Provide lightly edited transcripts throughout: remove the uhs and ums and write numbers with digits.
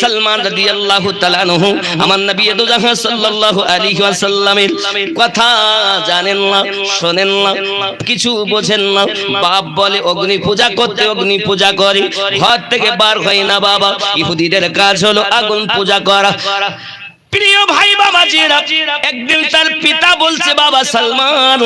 সালমান রাদিয়াল্লাহু তাআলা আনহু আমার নবী দুজাহান সাল্লাল্লাহু আলাইহি ওয়াসাল্লামের কথা জানেন না, শোনেন না, কিছু বোঝেন না। বাপ বলে অগ্নি পূজা করতে, অগ্নি পূজা করে, ঘর থেকে বার হয় না বাবা। ইহুদিদের কাজ হলো আগুন পূজা করা। প্রিয় ভাই বাবাজিরা, একদিন তার পিতা বলছে, বাবা সালমান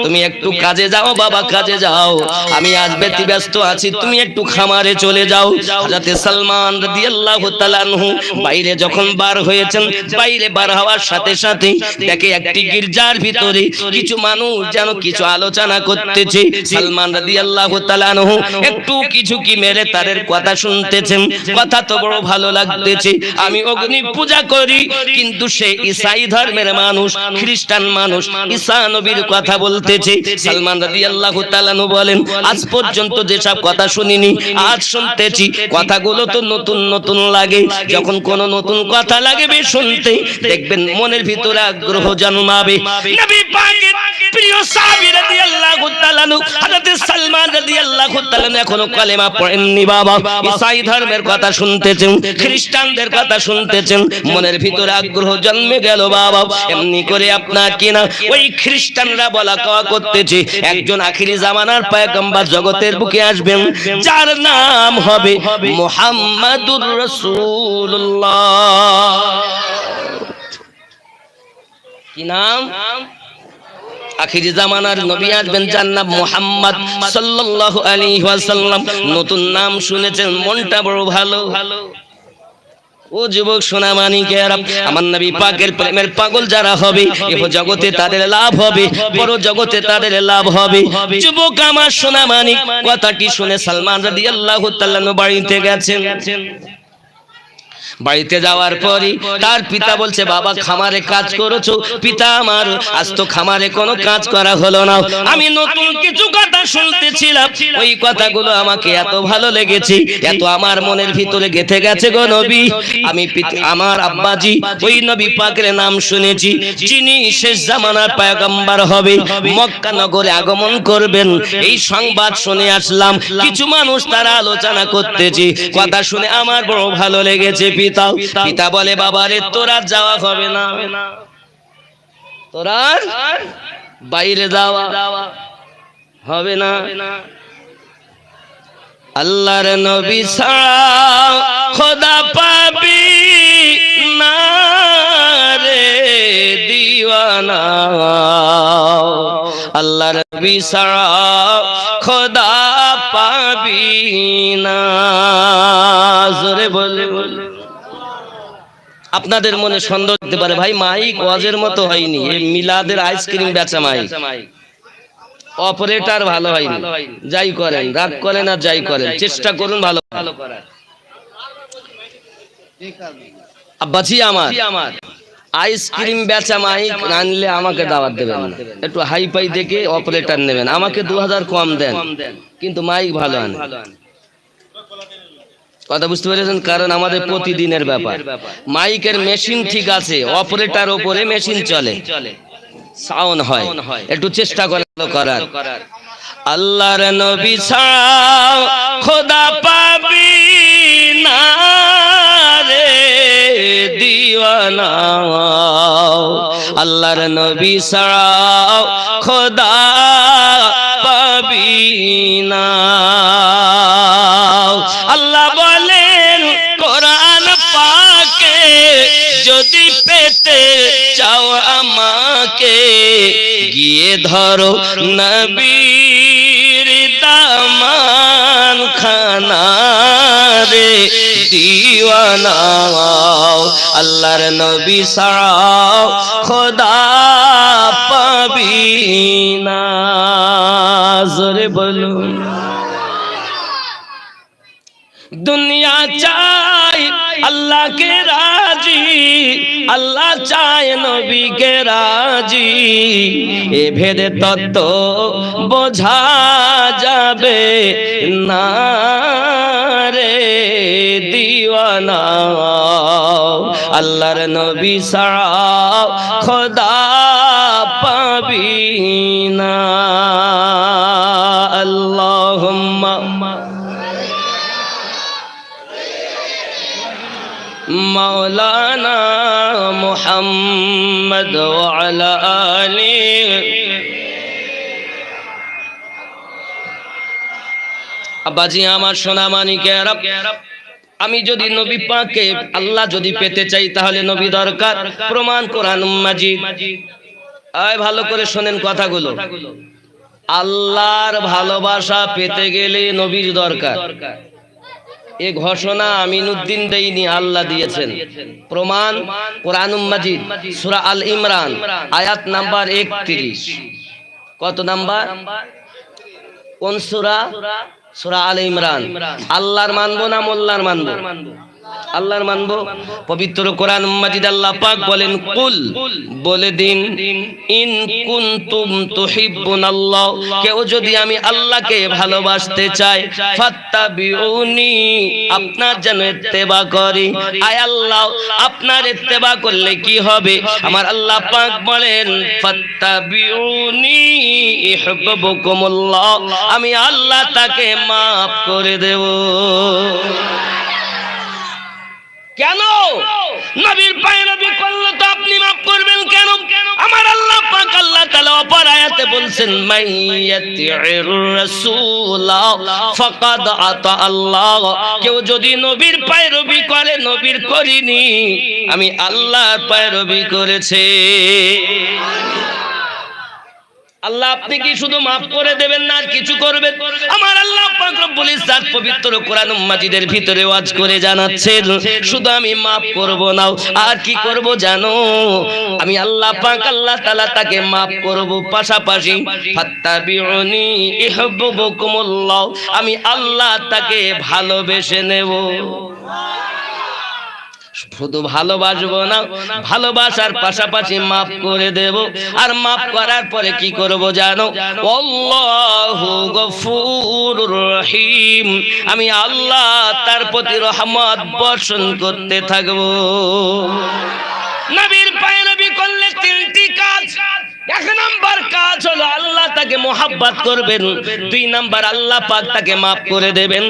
তুমি একটু কাজে যাও, বাবা কাজে যাও, আমি আজ ব্যস্ত আছি, তুমি একটু খামারে চলে যাও। হযরত সালমান রাদিয়াল্লাহু তাআলা আনহু বাইরে যখন বার হয়েছেন, বাইরে বার হওয়ার সাথে সাথে দেখে একটি গির্জার ভিতরে কিছু মানুষ যেন কিছু আলোচনা করতেছে। সালমান রাদিয়াল্লাহু তাআলা আনহু একটু কিছু কি মেরে তাদের কথা শুনতেছেন। কথা তো বড় ভালো লাগতেছে, আমি অগ্নি পূজা করি, কিন্তু সে ঈসাই ধর্মের মানুষ, খ্রিস্টান মানুষ, ঈসা নবীর কথা বলতেছে। সালমান রাদিয়াল্লাহু তাআলা বলেন, আজ পর্যন্ত যেসব কথা শুনিনি আজ শুনতেছি। কথাগুলো তো নতুন নতুন লাগে, যখন কোন নতুন কথা লাগবে শুনতে দেখবেন মনের ভিতরে আগ্রহ জন্মাবে। নবী পাকের প্রিয় সাহাবী রাদিয়াল্লাহু তাআলা হযরত সালমান রাদিয়াল্লাহু তাআলা এখনো কালেমা পড়েননি বাবা, ঈসাই ধর্মের কথা শুনতেছেন, খ্রিস্টানদের কথা শুনতেছেন, মনের ভিতরে আগ্রহ জন্মে গেল বাবা। এমনি করে আপনার কিনা ওই খ্রিস্টানরা বলা কওয়া করতেছে একজন আখিরি জামানার পয়গম্বর জগতের বুকে আসবেন, যার নাম হবে মুহাম্মাদুর রাসূলুল্লাহ। কি নাম? আখিরি জামানার নবী আসবেন, যার নাম মুহাম্মদ সাল্লাল্লাহু আলাইহি ওয়াসাল্লাম। নতুন নাম শুনেছেন, মনটা বড় ভালো। ও যুবক সোনা মানিকেরা, আমার নবী পাকের প্রেমের পাগল যারা হবে, এহ জগতে তাদের লাভ হবে, পর জগতে তাদের লাভ হবে। যুবক আমার সোনা মানিক, কথাটি শুনে সালমান রাদিয়াল্লাহু তাআলা বাড়িতে গেছেন। বাড়িতে যাওয়ার পরে তার পিতা বলছে, বাবা খামারে কাজ করেছো? পিতা আমার, আজ তো খামারে কোনো কাজ করা হলো না, আমি নতুন কিছু কথা শুনতেছিলাম, ওই কথাগুলো আমাকে এত ভালো লেগেছে, এত আমার মনের ভিতরে গেঁথে গেছে গো নবী। আমি আমার আব্বাজি ওই নবী পাকের নাম শুনেছি, যিনি শেষ জামানার পয়গম্বর হবে, মক্কা নগরে আগমন করবেন, এই সংবাদ শুনে আসলাম। কিছু মানুষ তারা আলোচনা করতেছে, কথা শুনে আমার বড় ভালো লেগেছে। পিতা বলে, বাবারে তোরা যাওয়া হবে না, তোরা বাইরে যাওয়া হবে না। আল্লাহর নবী ছাড়া খোদা পাবি না রে দিওয়ানা, আল্লাহর নবী ছাড়া খোদা পাবি না। জোরে বলে আপনাদের মনে সন্দেহ হতে পারে, ভাই মাইক ওয়াজের মতো হয়নি, এই মিলাদের আইসক্রিম বেচা মাইক, অপারেটর ভালো হয়নি। যাই করেন, রাগ করেন আর যাই করেন, চেষ্টা করুন ভালো করার। আব্বাজি আমার, আইসক্রিম বেচা মাইক আনলে আমাকে দাওয়াত দেবেন না, একটু হাই ফাই দেখে অপারেটর নেবেন, আমাকে 2000 কম দেন, কিন্তু মাইক ভালো আনেন। কথা বুঝতে পেরেছেন? কারণ আমাদের প্রতিদিনের ব্যাপার, মাইকের মেশিন ঠিক আছে, অপারেটর উপরে মেশিন চলে, সাউন্ড হয়, একটু চেষ্টা করার। আল্লাহর নবী ছাড়া খোদা পাবি না রে দিওয়ানা, আল্লাহর নবী ছাড়া খোদা পাবি না। আল্লাহ বলেন কোরআন পাকে, যদি পেতে চাও আমাকে, গিয়ে ধরো নবীর দামান খানা রে দিওয়ানা, আল্লাহর নবী ছাড়া খোদা পাবি না। জোরে বলুন। দুনিয়া চাই আল্লাহ কে রাজি, আল্লাহ চায় নবী কে রাজি, এ ভেদে তত্ত্ব বোঝা যাবে না রে দিওয়ানা, আল্লাহর নবী ছাড়া খোদা পাবি না। আল্লাহুম্মা মাওলানা মুহাম্মদ ওয়া আলা আলিহি। আব্বাজি আমার সোনা মানিকেরা, আমি যদি নবী পাকে আল্লাহ যদি পেতে চাই তাহলে নবী দরকার। প্রমাণ কোরআন মাজিদ। আয় ভালো করে শোনেন কথাগুলো। আল্লাহর ভালোবাসা পেতে গেলে নবীর দরকার। এই ঘোষণা আমিনুদ্দিন দেইনি, আল্লাহ দিয়েছেন। প্রমাণ কোরআন মাজিদ সূরা আল ইমরান আয়াত নাম্বার 31। কত নাম্বার? কোন সূরা? সূরা আল ইমরান। আল্লাহর মানবো না মোল্লার মানবো? আল্লাহর মানবো। পবিত্র কোরআন মাজিদ আল্লাহ পাক বলেন, কুল বলে দিন, ইন কুনতুম তুহিব্বুনাল্লাহ, কেউ যদি আমি আল্লাহকে ভালোবাসতে চায়, ফাত্তাবিউনি, আপনার যেন ইত্তেবা করি। আয় আল্লাহ, আপনার ইত্তেবা করলে কি হবে? আমার আল্লাহ পাক বলেন, ফাত্তাবিউনি ইউহিব্বুকুমুল্লাহ, আমি আল্লাহ তাকে মাফ করে দেব। কেন? নবীর পায়রবি করলে তো আপনি মাফ করবেন কেন? আমার আল্লাহ পাক আল্লাহ তাআলা অপর আয়াতে বলছেন, মাইয়াতির রাসূলা ফাকাদ আতা আল্লাহ, কেউ যদি নবীর পায়রবি করে, নবীর করিনি, আমি আল্লাহর পায়রবি করেছে। আল্লাহ আপনি কি শুধু মাফ করে দেবেন না আর কিছু করবেন? আমার আল্লাহ পাক রব্বুল ইজ্জত পবিত্র কোরআন মাজিদের ভিতরে ওয়াজ করে জানাচ্ছেন, শুধু আমি মাফ করব না, আর কি করব জানো? আমি আল্লাহ পাক আল্লাহ তাআলা তাকে মাফ করব, পাশাপাশি ফাত্তাবিউনি ইউহিব্বুকুমুল্লাহ, আমি আল্লাহ তাকে ভালোবেসে নেব। শুধু ভালোবাসবো না, ভালোবাসার পাশাপাশি মাফ করে দেব। আর মাফ করার পরে কি করব জানো? আল্লাহু গফুরুর রহিম, আমি আল্লাহ তার প্রতি রহমত বর্ষণ করতে থাকব। নবীর পায়রবি করলে তিনটি কাজ। এক নাম্বার কাজ হলো আল্লাহ তাকে মোহাব্বত করবেন, দুই নাম্বার আল্লাহ পাক তাকে মাফ করে দেবেন,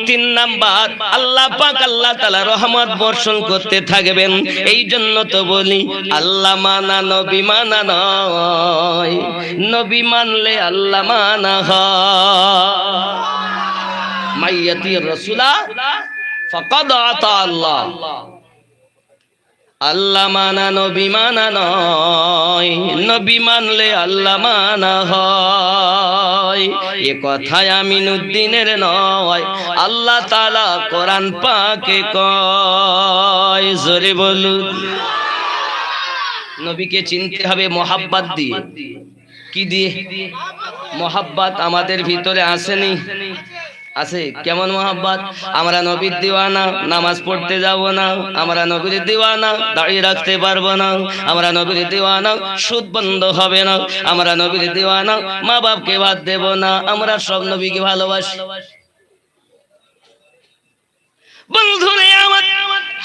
তিন নাম্বার আল্লাহ পাক আল্লাহ তাআলা রহমত বর্ষণ করতে থাকবেন। এই জন্য তো বলি, আল্লাহ মানা নবী মানা নয়, নবী মানলে আল্লাহ মানা হয়। মাইয়াতির রাসূলা ফাকাদ আতা আল্লাহ, আল্লাহ মানা নবী মানা নয়, নবী মানলে আল্লাহ মানা হয়। এ কথাই আমিনুদ্দিনের নয়, আল্লাহ তাআলা কোরআন পাকে কয়। জোরে বলুন। নবীকে চিনতে হবে মোহাব্বত দিয়ে। কি দিয়ে? মোহাব্বত আমাদের ভিতরে আসেনি? আছে। কেমন মোহাব্বত? আমরা নবীর দিওয়ানা, নামাজ পড়তে যাব না। আমরা নবীর দিওয়ানা, দাঁড়িয়ে রাখতে পারবো না। আমরা নবীর দিওয়ানা, সুদ বন্ধ হবে না। আমরা নবীর দিওয়ানা, মা বাপকে বাদ দেব না। আমরা সব নবীকে ভালোবাসি। বন্ধুরে আমার,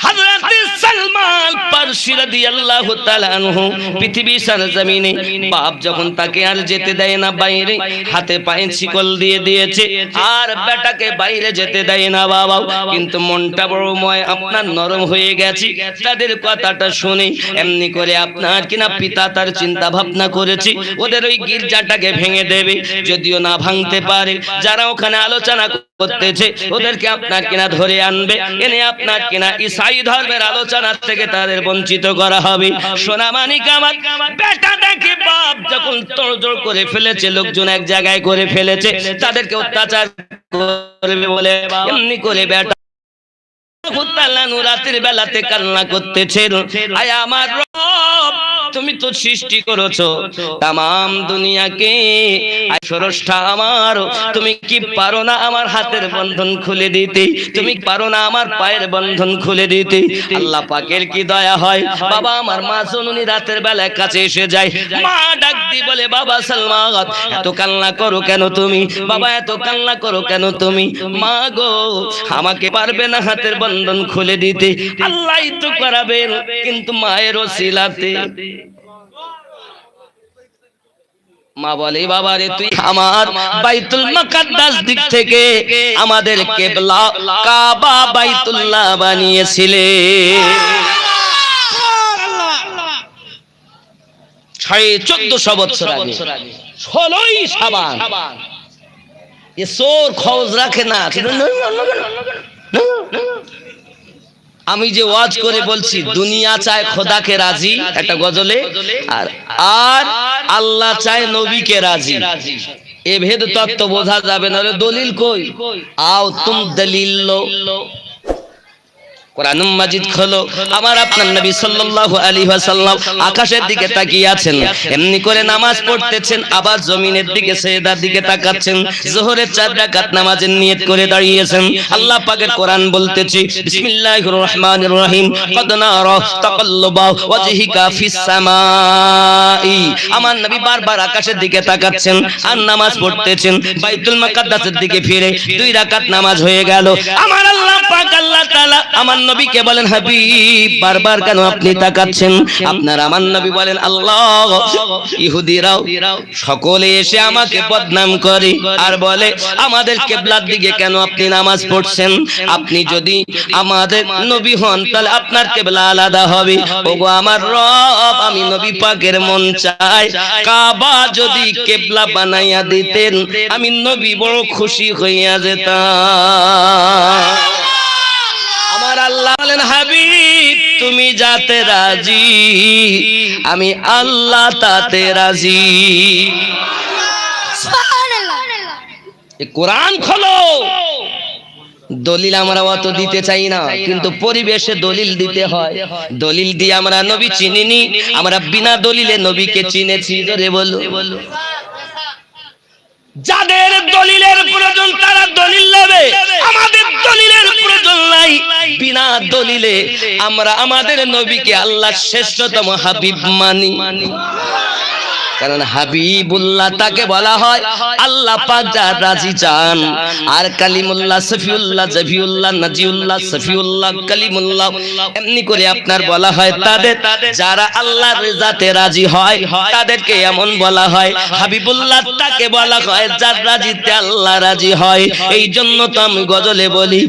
হযরত সালমান ফারসি রাদিয়াল্লাহু তাআলা আনহু পৃথিবীর সরজমিনে বাপ যখন তাকে আর যেতে দেয় না বাইরে, হাতে পায়ে শিকল দিয়ে দিয়েছে, আর বেটাকে বাইরে যেতে দেয় না বাবা, কিন্তু মনটা বড় আপনার নরম হয়ে গেছে। তাদের কথাটা শুনে এমনি করে আপনার কিনা পিতা তার চিন্তা ভাবনা করেছে ওদের ওই গির্জাটাকে ভেঙে দেবে। যদিও না ভাঙতে পারে, যারা ওখানে আলোচনা করতেছে ওদেরকে আপনার কিনা ধরে আনবে, এনে আপনার কিনা ইসাই ধর্মের আলোচনা থেকে তাদের বঞ্চিত করা হবে। সোনা মানিক আমার, বেটাটাকে বাপ যখন তোড়জোড় করে ফেলেছে, লোকজন এক জায়গায় করে ফেলেছে, তাদেরকে অত্যাচার করবে বলে এমনি করে বেটা রাতের বেলাতে কান্না করতেছে, আয় আমার রব, তুমি তো সৃষ্টি করেছো তামাম দুনিয়াকে, স্রষ্টা আমার, তুমি কি পারো না আমার হাতের বন্ধন খুলে দিতে? তুমি পারো না আমার পায়ের বন্ধন খুলে দিতে? আল্লাহ পাকের কি দয়া হয়, বাবা আমার মা জননী রাতের বেলায় কাছে এসে যায়, মা ডাক দি বলে, বাবা সালমান এত কান্না করো কেন তুমি? বাবা এত কান্না করো কেন তুমি? মা গো, আমাকে পারবে না হাতের বন্ধন খুলে দিতে, আল্লাহই তো করাবেন, কিন্তু মায়ের ওসিলাতে। মা বলে বাবা রে তুই আমার বাইতুল মুকাদ্দাস দিক থেকে আমাদের কিবলা কাবা বাইতুল্লাহ বানিয়েছিলে। 1450 বছর আগে 16ই শাবান। এ সোর খোঁজ রাখে না। আমি যে ওয়াজ করে বলছি দুনিয়া চায় খোদাকে রাজি একটা গজলে, আর আল্লাহ চায় নবীকে রাজি। এ ভেদ তত্ত্ব বোঝা যাবে না। দলিল কই? আও তুম দলিল লো। কোরআন মাজিদ খোলো। আমার আপনার নবী সাল্লাল্লাহু আলাইহি ওয়াসাল্লাম আকাশের দিকে তাকিয়ে আছেন, এমনি করে নামাজ পড়তেছেন, আবার জমিনের দিকে সেজদার দিকে তাকাচ্ছেন। যোহরের 4 রাকাত নামাজের নিয়ত করে দাঁড়িয়েছেন। আল্লাহ পাকের কোরআন বলতেছি, বিসমিল্লাহির রহমানির রহিম, কদ নারা তাকাল্লুবা ওয়াজহিকা ফিস সামাই। আমার নবী বারবার আকাশের দিকে তাকাচ্ছেন আর নামাজ পড়তেছেন। বাইতুল মুকাদ্দাসের দিকে ফিরে 2 রাকাত নামাজ হয়ে গেল। আমার আল্লাহ পাক আল্লাহ তাআলা আমার নবীকে বলেন, হাবিব বারবার কেন আপনি তাকাচ্ছেন? আপনার আমার নবী বলেন, আল্লাহ ইহুদিরাও সকলে এসে আমাকে বদনাম করে আর বলে আমাদের কিবলার দিকে কেন আপনি নামাজ পড়ছেন? আপনি যদি আমাদের নবী হন তাহলে আপনার কিবলা আলাদা হবে। ওগো আমার রব, আমি নবী পাকের মন চাই কাবা যদি কিবলা বানাইয়া দিতেন আমি নবী বড় খুশি হইয়া যেতাম। আমার আল্লাহ বলেন, হাবিব তুমি যাতে রাজি আমি আল্লাহ তাতে রাজি। সুবহানাল্লাহ। এই কোরআন খোলো। দলিল আমরা অত দিতে চাই না, কিন্তু পরিবেশে দলিল দিতে হয়। দলিল দিয়ে আমরা নবী চিনিনি, আমরা বিনা দলিলে নবীকে চিনেছি। জোরে বলো। যাদের দলিলের প্রয়োজন তারা দলিল নেবে, আমাদের দলিলের প্রয়োজন নাই। বিনা দলিলে আমরা আমাদের নবীকে আল্লাহর শ্রেষ্ঠতম হাবিব মানি। কারণ হাবিবুল্লাহ তাকে বলা হয় আল্লাহ পাক যার রাজি চান। আর কালিমুল্লাহ, সফিউল্লাহ, জফিউল্লাহ, নাজিউল্লাহ, সফিউল্লাহ, কালিমুল্লাহ এমনি করে আপনার বলা হয় তাদের যারা আল্লাহর রেজাতে রাজি হয় তাদেরকে এমন বলা হয় হাবিবুল্লাহ। তাকে বলা হয় যার রাজিতে আল্লাহ রাজি হয়। এই জন্য তো আমি গজলে বলি,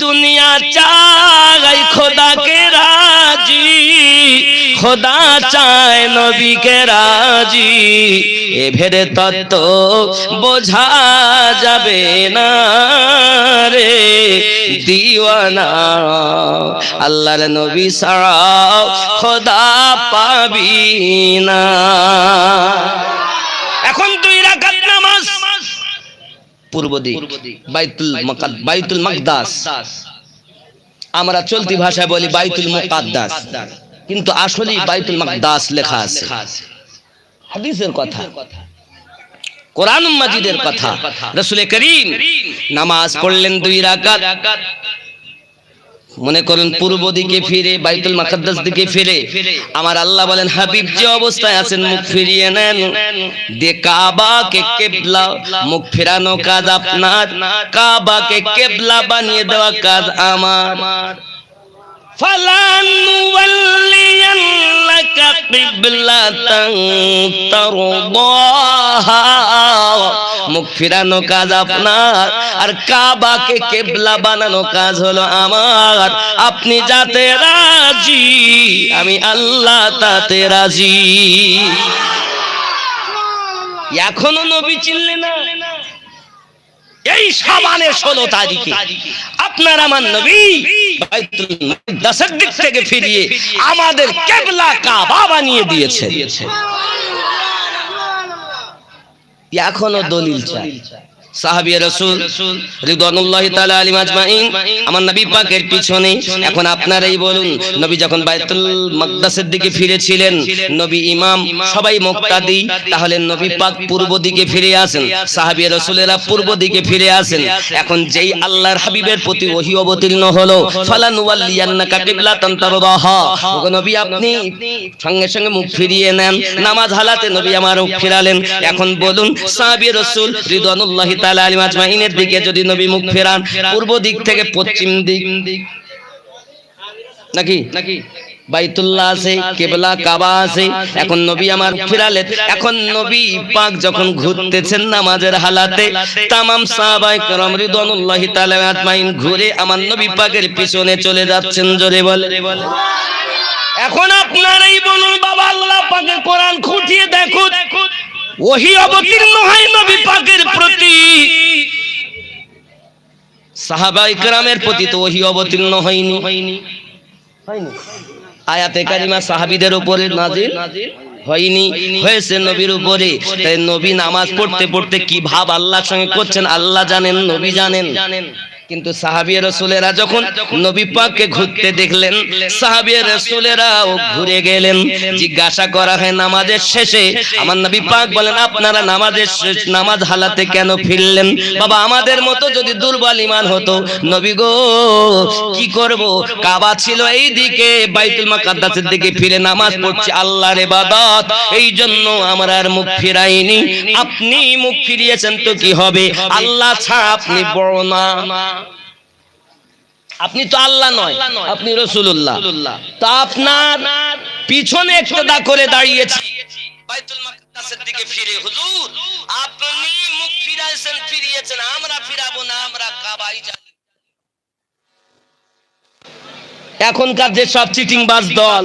দুনিয়া চায় খোদাকে রাজি, খোদা চায় নবীকে রাজি। এ ভেদে তত্ত্ব বোঝা যাবে না রে দিওয়ানা, আল্লাহর নবী ছাড়া খোদা পাবি না। এখন 2 রাকাত নামাজ পূর্ব দিক বাইতুল মাকদাস। আমরা চলতি ভাষায় বলি বাইতুল মুকাদ্দাস, কিন্তু আসলে বাইতুল মাকদাস লেখা আছে। হাদিসের কথা, কোরআন মাজিদের কথা। রাসূল করিম নামাজ পড়লেন 2 রাকাত। মনে করুন পূর্ব দিকে ফিরে, বাইতুল মুকাদ্দাস দিকে ফিরে। আমার আল্লাহ বলেন, হাবিব যে অবস্থায় আছেন মুখ ফিরিয়ে নেন। দে কাবাকে কিবলা, মুখ ফেরানো কাজ আপনার, কাবাকে কিবলা বানিয়ে দেওয়া কাজ আমার। ফালানুওয়াল্লিয়ান্নাকা কিবলাতান তারদাহা, মুখ ফিরানো কাজ আপনার আর কাবাকে কিবলা বানানো কাজ হলো আমার। আপনি যাতে রাজি আমি আল্লাহ তাতে রাজি। এখনো নবী চিনলে না? এই শাবানের 16 তারিখে আপনার আমার নবী বাইতুল মুকাদ্দাসের দিক থেকে ফিরিয়ে আমাদের কিবলা কাবা বানিয়ে দিয়েছে। এখনো দলিল চাই। সাহাবী রাসূল রিদওয়ানুল্লাহি তাআলা আলাইহিম আজমাইন আমার নবী পাকের পিছনে। এখন আপনারাই বলুন, নবী যখন বাইতুল মুকাদ্দাসের দিকে ফিরেছিলেন, নবী ইমাম সবাই মুক্তাদি, তাহলে নবী পাক পূর্ব দিকে ফিরে আসেন, সাহাবী রাসূলেরা পূর্ব দিকে ফিরে আসেন। এখন যেই আল্লাহর হাবিবের প্রতি ওহী অবতীর্ণ হলো, ফালানুওয়াল্লিয়ান্নাকা কিবলাতান তারদাহা, ওগো নবী আপনি সঙ্গে সঙ্গে মুখ ফিরিয়ে নেন। নামাজ হালাতে নবী আমার মুখ ফিরালেন। এখন বলুন, সাহাবী রাসূল রিদওয়ানুল্লাহি তাআলা আলাইহিম আজমাইনের দিকে যদি নবী মুখ ফেরান, পূর্ব দিক থেকে পশ্চিম দিক নাকি বাইতুল্লাহ আছে, কিবলা কাবা আছে। এখন নবী আমার ফিরালেন। এখন নবী পাক যখন ঘুরতেছেন নামাজের হালাতে, তামাম সাহাবায়ে কেরাম রিদওয়ানুল্লাহি তাআলা আজমাইন ঘুরে আমার নবী পাকের পিছনে চলে যাচ্ছেন। জোরে বলে। এখন আপনারাই বলুন বাবা, আল্লাহ পাকের কোরআন খুঁটিয়ে দেখুন, ওহী অবতীর্ণ হয় নবী পাকের প্রতি, সাহাবায়ে কেরামের প্রতি তো ওহী অবতীর্ণ হয়নি। আয়াতে কারিমা সাহাবীদের উপরে নাজিল হয়নি, হয়েছে নবীর উপরে। তাই নবী নামাজ পড়তে পড়তে কি ভাব আল্লাহর সঙ্গে করছেন আল্লাহ জানেন, নবী জানেন। কিন্তু সাহাবী রাসূলেরা যখন নবী পাককে ঘুরতে দেখলেন, সাহাবী রাসূলেরাও ঘুরে গেলেন। জিজ্ঞাসা করা হয় নামাজের শেষে, আমার নবী পাক বলেন আপনারা নামাজ হালাতে কেন ফিরলেন? বাবা আমাদের মতো যদি দুর্বল ঈমান হতো, নবী গো কি করব, কাবা ছিল এই দিকে, বাইতুল মুকাদ্দাসের দিকে ফিরে নামাজ পড়ছি, আল্লাহর ইবাদত, এই জন্য আমরা আর মুখ ফিরাইনি। আপনি মুখ ফিরিয়েছেন তো কি হবে, আল্লাহ ছাড়া আপনি বড় না, আপনি তো আল্লাহ নয়, আপনি রাসূলুল্লাহ। তা আপনার পিছনে ইক্তেদা করে দাঁড়িয়েছি বাইতুল মুকাদ্দাসের দিকে ফিরে, হুজুর আপনি মুখ ফিরিয়েছেন, আমরা ফিরাবো না, আমরা কাবায় যাই। এখনকার যে সব চিটিংবাজ দল,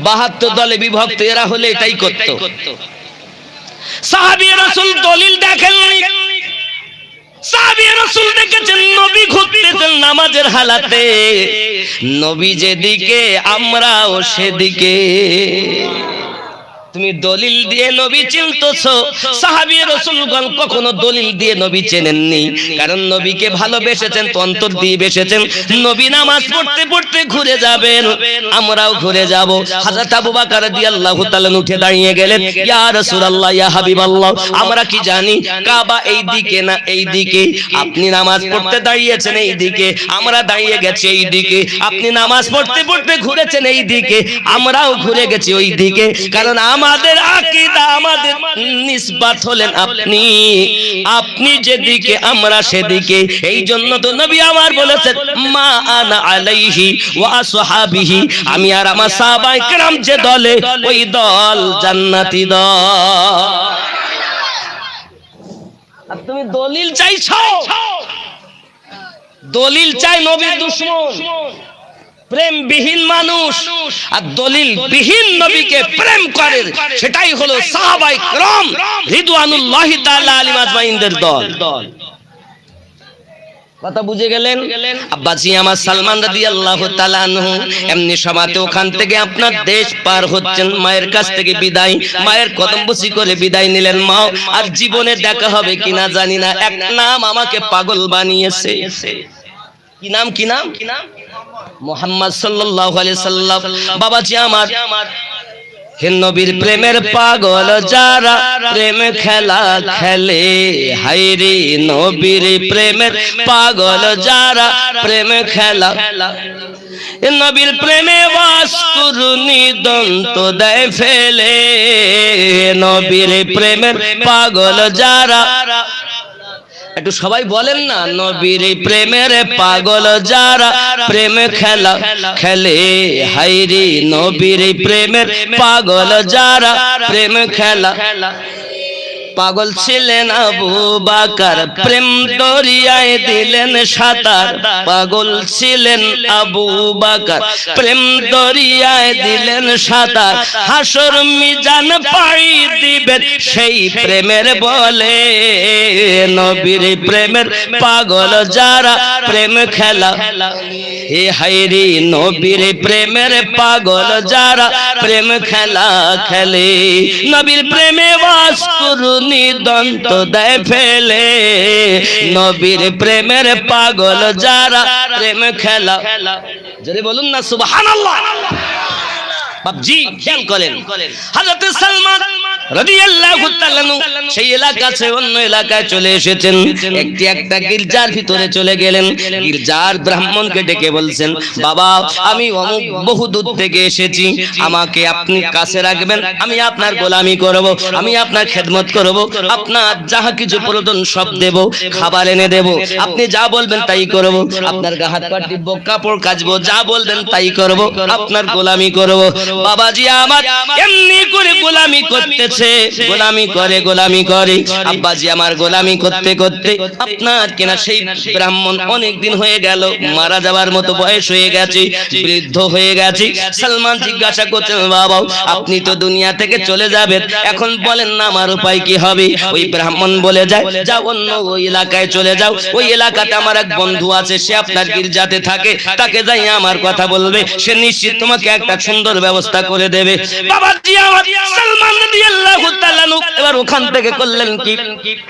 72 দলে বিভক্ত, এরা হলে এটাই করত। সাহাবী রাসূল দলিল দেখেননি, সাহাবী রাসূল দেখেছেন নবী ঘুরতেছেন নামাজের হালাতে, নবী যেদিকে আমরাও সেদিকে। তুমি দলিল দিয়ে নবী চিনতেছো, সাহাবী রাসূলগণ কখনো দলিল দিয়ে নবী চেনেননি, কারণ নবীকে ভালোবেসেছেন, অন্তর দিয়ে বেসেছেন। নবী নামাজ পড়তে পড়তে ঘুরে যাবেন, আমরাও ঘুরে যাব। হযরত আবু বকর রাদিয়াল্লাহু তাআলা উঠে দাঁড়িয়ে গেলেন, ইয়া রাসূলুল্লাহ, ইয়া হাবিবাল্লাহ, আমরা কি জানি কাবা এই দিকে না এই দিকে? আপনি নামাজ পড়তে দাঁড়িয়েছেন এই দিকে, আমরা দাঁড়িয়ে গেছি এই দিকে। আপনি নামাজ পড়তে পড়তে ঘুরেছেন এই দিকে, আমরাও ঘুরে গেছি ওই দিকে, কারণ আমাদের আকীদা, আমাদের নিসবত হলেন আপনি, আপনি যেদিকে আমরা সেদিকে। এই জন্য তো নবী আমার বলেছেন, মা আনা আলাইহি ওয়া আসহাবিহি, আমি আর আমার সাহাবায়ে কেরাম যে দলে, ওই দল জান্নাতি দল। আর তুমি দলিল চাইছো, দলিল চাই নবীর দুশমন, প্রেমবিহীন মানুষ, আর দলিল বিহীন নবীকে প্রেম করে, সেটাই হলো সাহাবায়ে কেরাম রিদওয়ানুল্লাহি তাআলা আলাইহিম আজমাইনদের দল। কথা বুঝে গেলেন? আব্বাজি আমার সালমান রাদিয়াল্লাহু তাআলা আনহু এমনি সময়তে ওখান থেকে আপনার দেশ পার হচ্ছেন, মায়ের কাছ থেকে বিদায়, মায়ের কদম বসি করে বিদায় নিলেন। মা আর জীবনে দেখা হবে কিনা জানি না, এক নাম আমাকে পাগল বানিয়েছে। কি নাম? কি নাম? মুহাম্মদ সাল্লাল্লাহু আলাইহি সাল্লাম। বাবাজি আমার, হে নবীর প্রেমের পাগল যারা, প্রেম খেলা খেলে, হায়রে নবীর প্রেমের পাগল যারা, প্রেম খেলা, নবীর প্রেমে বাস করুনি দন্ত দেয় ফেলে, নবীর প্রেমের পাগল যারা, একটু সবাই বলেন না, নবীর প্রেমের পাগল যারা, প্রেম খেলা খেলে, হায়রে নবীর প্রেমের পাগল যারা, প্রেম খেলা। পাগল ছিলেন আবু বকর, প্রেম দরিয়ায় দিলেন সাঁতার, পাগল ছিলেন আবু বকর, প্রেম দরিয়ায় দিলেন সাঁতার, হাসর মিজান পাড়ি দিবেন সেই প্রেমের বলে, নবীর প্রেমের পাগল যারা, প্রেম খেলা, হে হায়রে নবীর প্রেমের পাগল যারা, প্রেম খেলা খেলে, নবীর প্রেমে বাস করুন দন্ত দেয় ফেলে, নবীর প্রেমের পাগল যারা, প্রেম খেলা। যদি বলুন না সুবহানাল্লাহ। বাপজি খেয়াল করেন, হযরত সালমান রাদিয়াল্লাহু তাআলা সেই এলাকা থেকে অন্য এলাকায় চলে এসেছেন। একটা গির্জার ভিতরে চলে গেলেন। গির্জার ব্রাহ্মণকে ডেকে বলছেন, বাবা আমি অমুক বহু দূর থেকে এসেছি, আমাকে আপনি কাছে রাখবেন, আমি আপনার গোলামি করব, আমি আপনার খেদমত করব, আপনার যাহা কিছু প্রয়োজন সব দেব, খাবার এনে দেব, আপনি যা বলবেন তাই করব, আপনার গা হাত পা টিপব, কাপড় কাচবো, যা বলবেন তাই করব, আপনার গোলামি করব। বাবাজি আমার এমনি করে গোলামি করতেছে, গোলামি করে আব্বাজি আমার গোলামি করতে করতে আপনার কিনা সেই ব্রাহ্মণ অনেক দিন হয়ে গেল, মারা যাওয়ার মতো বয়স হয়ে গেছে, বৃদ্ধ হয়ে গেছে। সালমান জিজ্ঞাসা করছেন, বাবা আপনি তো দুনিয়া থেকে চলে যাবেন, এখন বলেন না আমার উপায় কি হবে? ওই ব্রাহ্মণ বলে যায়, যাও অন্য ওই এলাকায় চলে যাও, ওই এলাকাতে আমার এক বন্ধু আছে, সে আপনার গির্জাতে থাকে, তাকে যাই আমার কথা বলবে, সে নিশ্চিত তোমাকে একটা সুন্দর ব্যবস্থা করে দেবে। বাবাজি আমার সালমান রাদিয়াল্লাহু তাআলা এবার ওখান থেকে করলেন কি,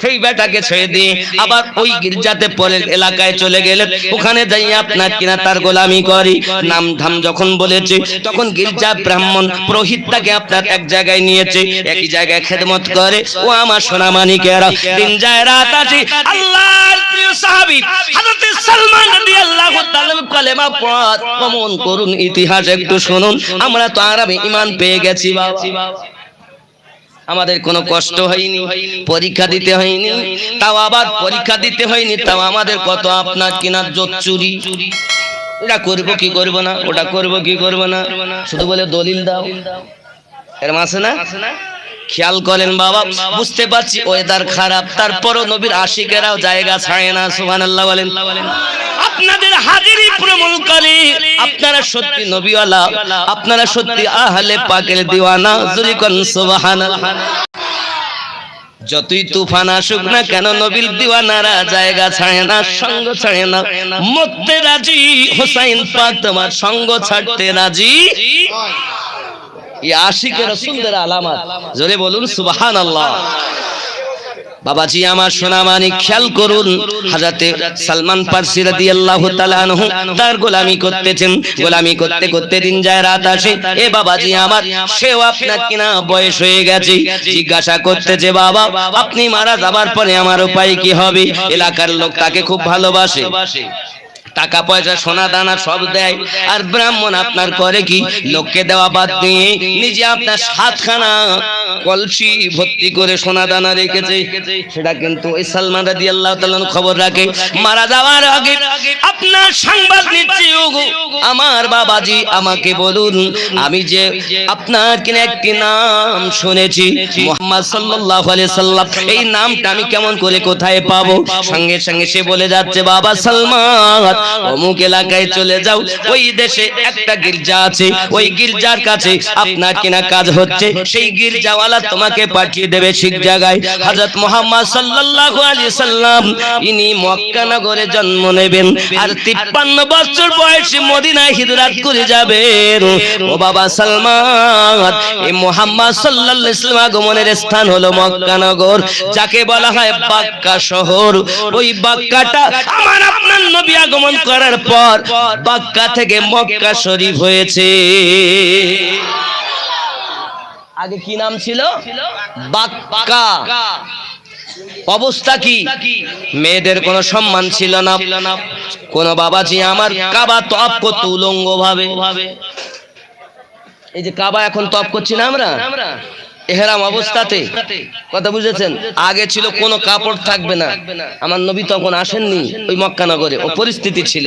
সেই বেটাকে ছেড়ে দিয়ে আবার ওই গির্জাতে পরের এলাকায় চলে গেলেন। ওখানে যাই আপনার কিনা তার গোলামি করি, নাম ধাম যখন বলেছে তখন গির্জা ব্রাহ্মণ পুরোহিতটাকে আপনার এক জায়গায় নিয়েছে, একই জায়গায় খেদমত করে। ও আমার সোনা মানিকেরা, দিন যায় রাত আসে, আল্লাহর প্রিয় সাহাবী হযরত সালমান রাদিয়াল্লাহু তাআলা কলেমা পড় কমন করুন, ইতিহাস একটু শুনুন। আমরা তো আরামে ঈমান পেয়ে গেছি বাবা, আমাদের কোনো কষ্ট হয়নি, পরীক্ষা দিতে হয়নি, তাও আবার পরীক্ষা দিতে হয়নি, তাও আমাদের কত আপনার কিনা জোত চুরি, এটা করবো কি করব না, ওটা করবো কি করব না, শুধু বলে দলিল দাও, এর মাসে না। খেয়াল করেন বাবা, বুঝতে পারছি ওয়েদার খারাপ, তারপরও নবীর আশিকেরাও জায়গা ছাড়ে না। সুবহানাল্লাহ বলেন। আপনাদের হাজিরি প্রমাণ করে আপনারা সত্যি নবীওয়ালা, আপনারা সত্যি আহলে পাকের দিওয়ানা। জোরে কোন সুবহানাল্লাহ। যতই তুফান আসুক না কেন নবীর দিওয়ানারা জায়গা ছাড়ে না, সঙ্গ ছাড়ে না, মরতে রাজি। হুসাইন পাক তোমার সঙ্গ ছাড়তে রাজি। এই আশিকে রাসূলের আলামত, জোরে বলুন সুবহানাল্লাহ। বাবাজি আমার সোনা মানিক, খেয়াল করুন, হযরতে সালমান ফারসি রাদিয়াল্লাহু তাআলা আনহু তার গোলামি করতেছেন, গোলামি করতে করতে দিন যায় রাত আসে। এ বাবাজি আমার, সেও আপনার কিনা বয়স হয়ে গেছে, জিজ্ঞাসা করতেছে, বাবা আপনি মারা যাবার পরে আমার উপায় কি হবে? এলাকার লোক তাকে খুব ভালোবাসে, টাকা পয়সা সোনা দানা সব দেয়, আর ব্রাহ্মণ আপনার করে কি, লোককে দেওয়া বাদ দিয়ে নিজে আপনার 7খানা কলসি ভর্তি করে সোনা দানা রেখেছে। সেটা কিন্তু ওই সালমান রাদিয়াল্লাহু তাআলা খবর রাখে। মারা যাওয়ার আগে আপনার সংবাদ নিচ্ছি, ওগো আমার বাবাজি আমাকে বলুন, আমি যে আপনার কিনা একটি নাম শুনেছি, মুহাম্মদ সাল্লাল্লাহু আলাইহি সাল্লাম, এই নামটা আমি কেমন করে কোথায় পাবো? সঙ্গে সঙ্গে সে বলে যাচ্ছে, বাবা সালমান অমুক এলাকায় চলে যাও, ওই দেশে একটা গির্জা আছে, ওই গির্জার কাছে আপনার কিনা কাজ হচ্ছে, সেই গির্জাওয়ালা তোমাকে পাঠিয়ে দেবে ঠিক জায়গায়। হযরত মুহাম্মদ সাল্লাল্লাহু আলাইহি সাল্লাম ইনি মক্কা নগরে জন্ম নেবেন, আর 53 বছর বয়সে মদিনায় হিজরত করে যাবেন। ও বাবা সালমান, এই মুহাম্মদ সাল্লাল্লাহু আলাইহি সাল্লাম আগমনের স্থান হলো মক্কা নগর, যাকে বলা হয় বাক্কা শহর। ওই বাক্কাটা আমার আপনার নবী আগমন করার পর বাক্কা থেকে মক্কা শরীফ হয়েছে। আগে কি নাম ছিল? বাক্কা। অবস্থা কি? মেয়েদের কোনো সম্মান ছিল না। কোন বাবাজি আমার কাবা তওয়াফ করতে উলঙ্গ ভাবে, এই যে কাবা এখন তওয়াফ করছি না আমরা ইহরাম অবস্থাতে, কথা বুঝেছেন? আগে ছিল কোনো কাপড় থাকবে না, আমার নবী তখন আসেননি ওই মক্কা নগরে, ও পরিস্থিতি ছিল।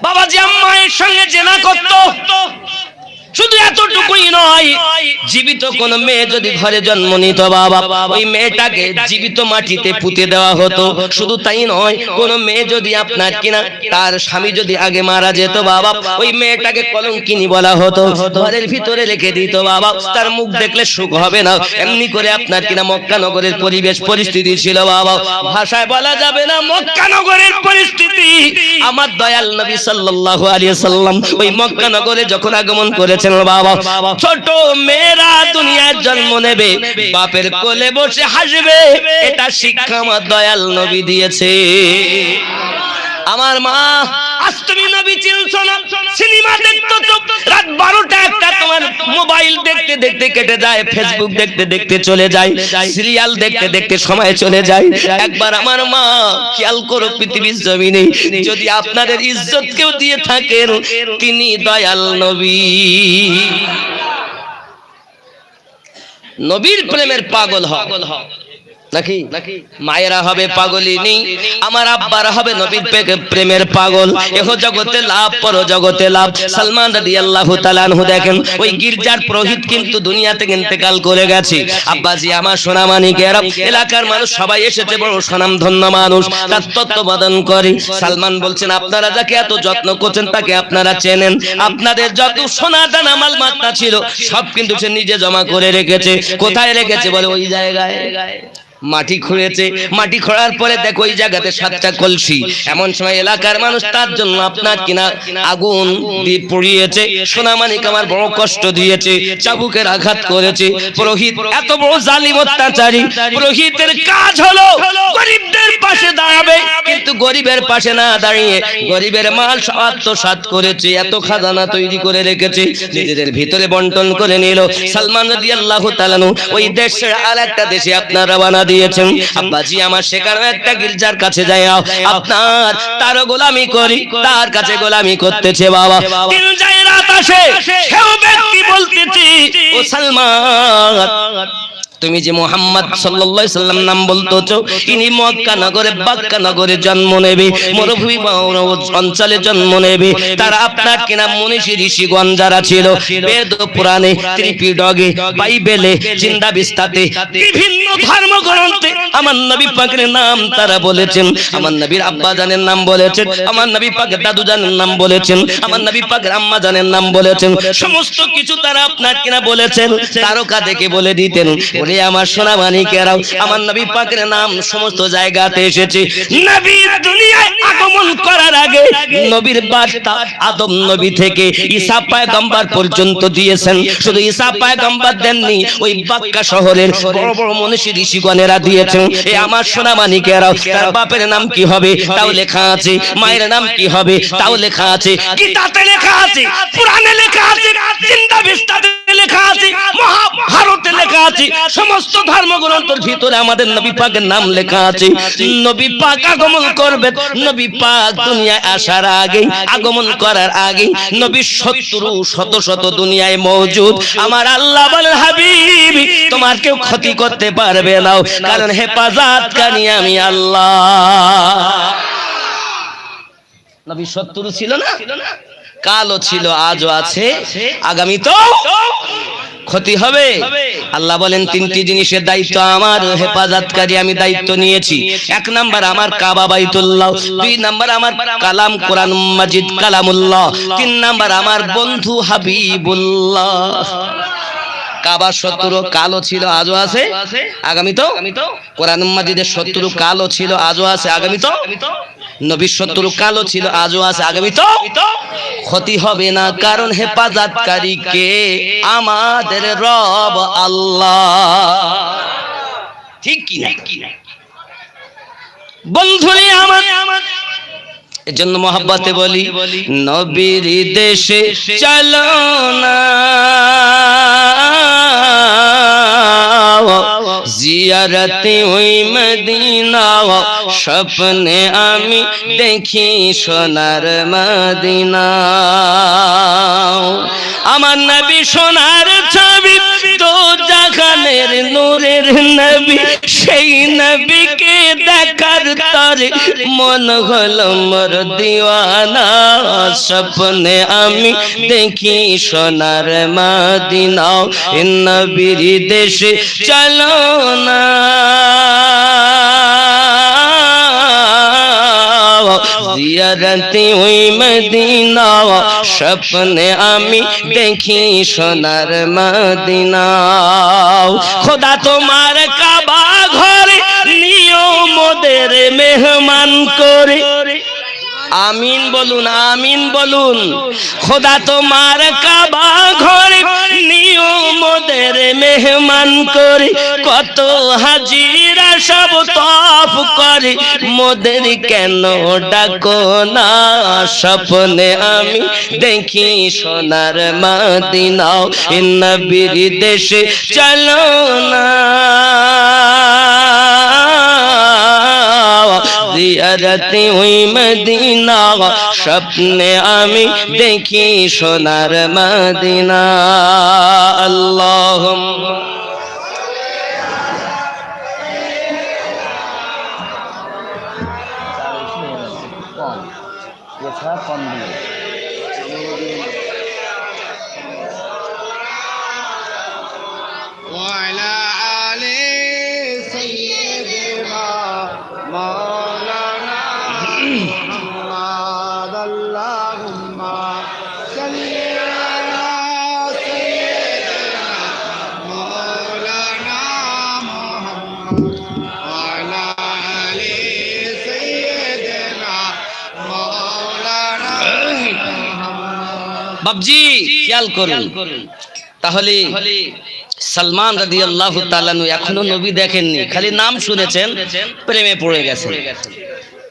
বাবাজি আম্মায়ের সঙ্গে জেনা করত। শুধু এতটুকুই নয়, জীবিত কোন মেয়ে যদি ঘরে জন্ম নিত বাবা, ওই মেয়েটাকে জীবিত মাটিতে পুঁতে দেওয়া হতো। শুধু তাই নয়, কোন মেয়ে যদি আপনার কিনা তার স্বামী যদি আগে মারা যেত বাবা, ওই মেয়েটাকে কলঙ্কিনী বলা হতো, ঘরের ভিতরে রেখে দিত বাবা, তার মুখ দেখলে সুখ হবে না। এমনি করে আপনার কিনা মক্কা নগরের পরিবেশ পরিস্থিতি ছিল বাবা, ভাষায় বলা যাবে না মক্কা নগরের পরিস্থিতি। আমার দয়াল নবী সাল্লাল্লাহু আলাইহি সাল্লাম ওই মক্কা নগরে যখন আগমন করেছেন বাবা, ছোট মেয়েরা দুনিয়ার জন্ম নেবে, বাপের কোলে বসে হাসবে, এটা শিক্ষা আমার দয়াল নবী দিয়েছে। আমার মা, আজ তুমি নবী চিনছো না, সিনেমা দেখতো তো রাত 12টা 1টা তোমার মোবাইল দেখতে দেখতে কেটে যায়, ফেসবুক দেখতে দেখতে চলে যায়, সিরিয়াল দেখতে দেখতে সময় চলে যায়। একবার আমার মা খেয়াল করো, পৃথিবীর জমিনে যদি আপনাদের ইজ্জত কেউ দিয়ে থাকেন, তিনি দয়াল নবী। নবীর প্রেমের পাগল হও নাকি? মায়েরা হবে পাগলিনী, আমার আব্বারা হবে নবীর প্রেমের পাগল। এহ জগতে লাভ, পর জগতে লাভ। সালমান রাদিয়াল্লাহু তাআলা আনহু দেখেন, ওই গির্জার পুরোহিত কিন্তু দুনিয়া থেকে ইন্তেকাল করে গেছে। আব্বাজি আমার সোনামানিকেরা, এলাকার মানুষ সবাই এসেছে, বড় স্বনামধন্য মানুষ, তার তত্ত্বাবধান করে। সালমান বলছেন, আপনারা যাকে এত যত্ন করছেন তাকে আপনারা চেনেন? আপনাদের যত সোনা দানা মাল মাত্রা ছিল সব কিন্তু সে নিজে জমা করে রেখেছে। কোথায় রেখেছে? বলে ওই জায়গায় মাটি খুঁড়েছে। মাটি খোঁড়ার পরে দেখো ওই জায়গাতে 7টা কলসি। এমন সময় এলাকার মানুষ তার জন্য আপনার কিনা আগুন দিয়ে পুড়িয়েছে। সোনামানিক আমার বড় কষ্ট দিয়েছে, চাবুকের আঘাত করেছে। পুরোহিত এত বড় জালিম অত্যাচারী, পুরোহিতের কাজ হলো গরিবদের পাশে দাঁড়াবে, কিন্তু গরিবের পাশে না দাঁড়িয়ে গরিবের মাল আত্মসাৎ করেছে। এত খাজানা তৈরি করে রেখেছে, নিজেদের ভিতরে বন্টন করে নিল। সালমান রাদিয়াল্লাহু তাআলা ওই দেশের আরেকটা দেশে আপনার রওনা দিয়েছেন। আব্বাজি আমার সেখানে একটা গির্জার কাছে যাই, আপনার তার গোলামি করি, তার কাছে গোলামি করতেছে বাবা। দিন যায় রাত আসে, সেও ব্যক্তি বলতেছে, ও সালমান, তুমি যে মুহাম্মদ সাল্লাল্লাহু আলাইহি সাল্লাম নাম বলতেছো, ইনি মক্কা নগরে বাক্কা নগরে জন্ম নেবে, মরুভূমি অঞ্চলে জন্ম নেবে। তারা আপনার কিনা মনীষী ঋষিগণ যারা ছিল, বেদ পুরাণে, ত্রিপিটকে, বাইবেলে, জিন্দা বিস্তাতে, বিভিন্ন ধর্মগ্রন্থে আমার নবী পাকের নাম তারা বলেছেন। আমার নবীর আব্বা জানের নাম বলেছেন, আমার নবী পাকের দাদু জানের নাম বলেছেন, আমার নবী পাকের আম্মা জানের নাম বলেছেন। সমস্ত কিছু তারা আপনার কিনা বলেছেন। তারকা দেখে বলে দিতেন, আমার সোনামানিকেরাও আমার নবী পাকের নাম সমস্ত জায়গাতে এসেছে। নবী দুনিয়ায় আগমন করার আগে নবীর বার্তা আদম নবী থেকে ঈসা পয়গম্বর পর্যন্ত দিয়েছেন। শুধু ঈসা পয়গম্বর দেননি, ওই বাক্কা শহরের বড় বড় মনীষী ঋষিগণেরা দিয়েছেন। এ আমার সোনামানিকেরাও, তার বাপের নাম কি হবে তাও লেখা আছে, মায়ের নাম কি হবে তাও লেখা আছে, গীতাতে লেখা আছে, পুরাণে লেখা আছে, জিন্দা বিস্তাতে লেখা আছে, মহাভারতে লেখা আছে, সমস্ত ধর্মগ্রন্থের ভিতরে আমাদের নবী পাকের নাম লেখা আছে। নবী পাক আগমন করবেন, নবী পাক দুনিয়ায় আসার আগে, আগমন করার আগে নবী শত্রু শত শত দুনিয়ায় মওজুদ। আমার আল্লাহ বলেন, হাবিব তোমার কেউ ক্ষতি করতে পারবে না, কারণ হেফাজতকারী আমি আল্লাহ। নবী শত্রু ছিল না, কালও ছিল, আজও আছে, আগামী তো ক্ষতি হবে। আল্লাহ বলেন, 3টি জিনিসের দায়িত্ব আমার, হেফাজতকারী আমি দায়িত্ব নিয়েছি। 1 নাম্বার আমার কাবা বাইতুল্লাহ, 2 নাম্বার আমার কালাম কোরআন মাজিদ কালামুল্লাহ, 3 নাম্বার আমার বন্ধু হাবিবুল্লাহ। কাবার শত্রু কালও ছিল, আজও আছে, আগামী তো। কোরআন মাজিদের শত্রু কালও ছিল, আজও আছে, আগামী তো। নবীর শত্রু কালও ছিল, আজও আছে, আগামী তো ক্ষতি হবে না, কারণ হেফাজতকারী কে? আমাদের রব আল্লাহ। ঠিক কি না বন্ধুরে আমার? এজন্য মহব্বতে বলি, নবীর দেশে চলো না, জিয়ারতে ওই মদিনা, স্বপ্নে আমি দেখি সোনার মদিনা। আমার নবী সোনার ছবি, তো জাহানের নূরের নবী, সেই নবীকে দেখার তরে মন হলো মোর দিওয়ানা। স্বপ্নে আমি দেখি সোনার মদিনা, নবীর দেশে চলো না, জিয়ারতে ওই মদিনা, স্বপ্নে আমি দেখি সোনার মদিনা। খোদা তোমার কাবা ঘরে নিও মোদের মেহমান করে, আমিন বলুন, আমিন বলুন। খোদা তোমার কাবা ঘরে নিও মোদের মেহমান করে, কত হাজিরা সব তফ করে মোদের কেন ডাকো না, স্বপ্নে আমি দেখি সোনার মদিনা, নবীর দেশে চলো না, জিয়ারতে ওই মদিনা, স্বপ্নে আমি দেখি সোনার মদিনা। আল্লাহুম্মা وعلى آل سيدنا مولانا محمد اللهم صل على سيدنا مولانا محمد وعلى آل سيدنا مولانا محمد। বাবজি খেয়াল করুন, তাহলে সালমান রাদিয়াল্লাহু তাআলা এখনো নবী দেখেননি, খালি নাম শুনেছেন, প্রেমে পড়ে গেছেন।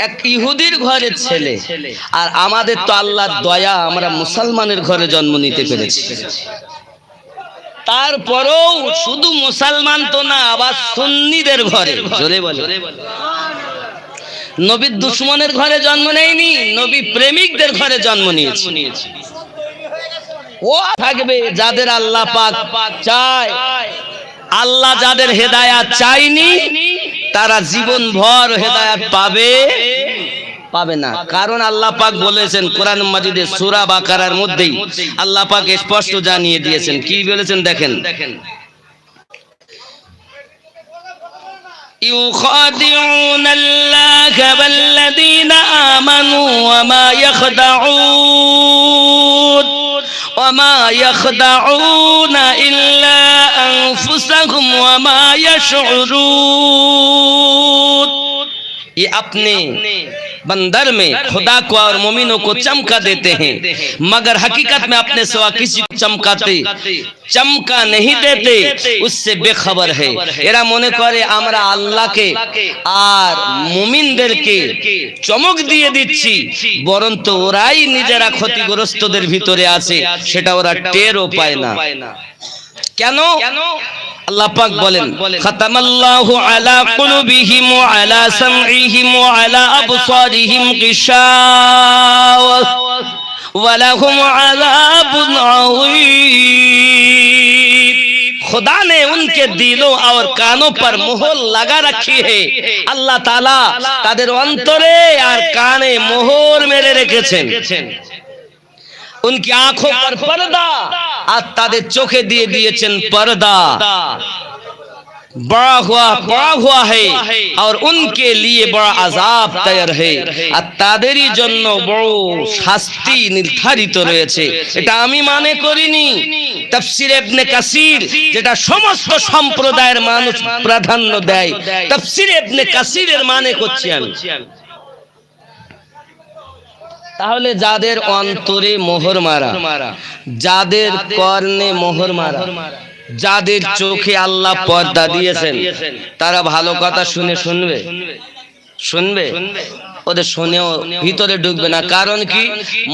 এক ইহুদির ঘরের ছেলে, আর আমাদের তো আল্লাহর দয়া, আমরা মুসলমানের ঘরে জন্ম নিতে পেরেছি। তারপরেও শুধু মুসলমান তো না, আবার সুন্নিদের ঘরে, জোরে বলে, নবীর দুশমনের ঘরে জন্ম নেয়নি, নবী প্রেমিকদের ঘরে জন্ম নিয়েছে। ও থাকবে যাদের আল্লাহ পাক চায়, আল্লাহ যাদের হেদায়াত চায়নি তারা জীবন ভর হেদায়াত পাবে না। কারণ আল্লাহ পাক বলেছেন কোরআন মাজিদে সূরা বাকারার মধ্যেই আল্লাহ পাক স্পষ্ট জানিয়ে দিয়েছেন, কি বলেছেন দেখেন, يخادعون الله والذين آمنوا وما يخدعون إلا أنفسهم وما يشعرون। ये अपने बंदर में खुदा को और मोमिनों को चमका देते हैं, मगर हकीकत में अपने सिवा किसी को चमका नहीं देते, उससे बेखबर है। এরা মনে করে আমরা আল্লাহকে আর মুমিনদেরকে চমক দিয়ে দিচ্ছি, বরঞ্চ ওরাই নিজেরা ক্ষতিগ্রস্তদের ভিতরে আছে, সেটা ওরা টেরও পায় না। কেন? আল্লাহ পাক বলেন, খাতামাল্লাহু আলা কুলুবিহিম ওয়া আলা সামঈহিম ওয়া আলা আবসারিহিম গিশাওয়া ওয়া লাহুম আযাবুন আযীম। खुदा ने उनके दिलों और कानों पर मोहर लगा रखी है। अल्लाह ताला तादेर अंतरे और काने मोहर मेरे रेखेছেন। उनकी आंखों पर पर्दा और तादेर चोखे दिए दिएছেন पर्दा, बड़ा हुआ है और उनके लिए बड़ा আযাব তৈরি है, আর তাদেরই জন্য বড় শাস্তি নির্ধারিত রয়েছে। এটা আমি মানে করিনি, তাফসীর ইবনে কাসির, যেটা সমস্ত সম্প্রদায়ের মানুষ প্রাধান্য দেয়, তাফসীর ইবনে কাসিরের মানে করছি আমি। তাহলে যাদের অন্তরে মোহর মারা, যাদের কর্ণে মোহর মারা, যাদের চোখে আল্লাহ পর্দা দিয়েছেন, তারা ভালো কথা শুনবে, ওদের শুনেও ভিতরে ঢুকবে না। কারণ কি?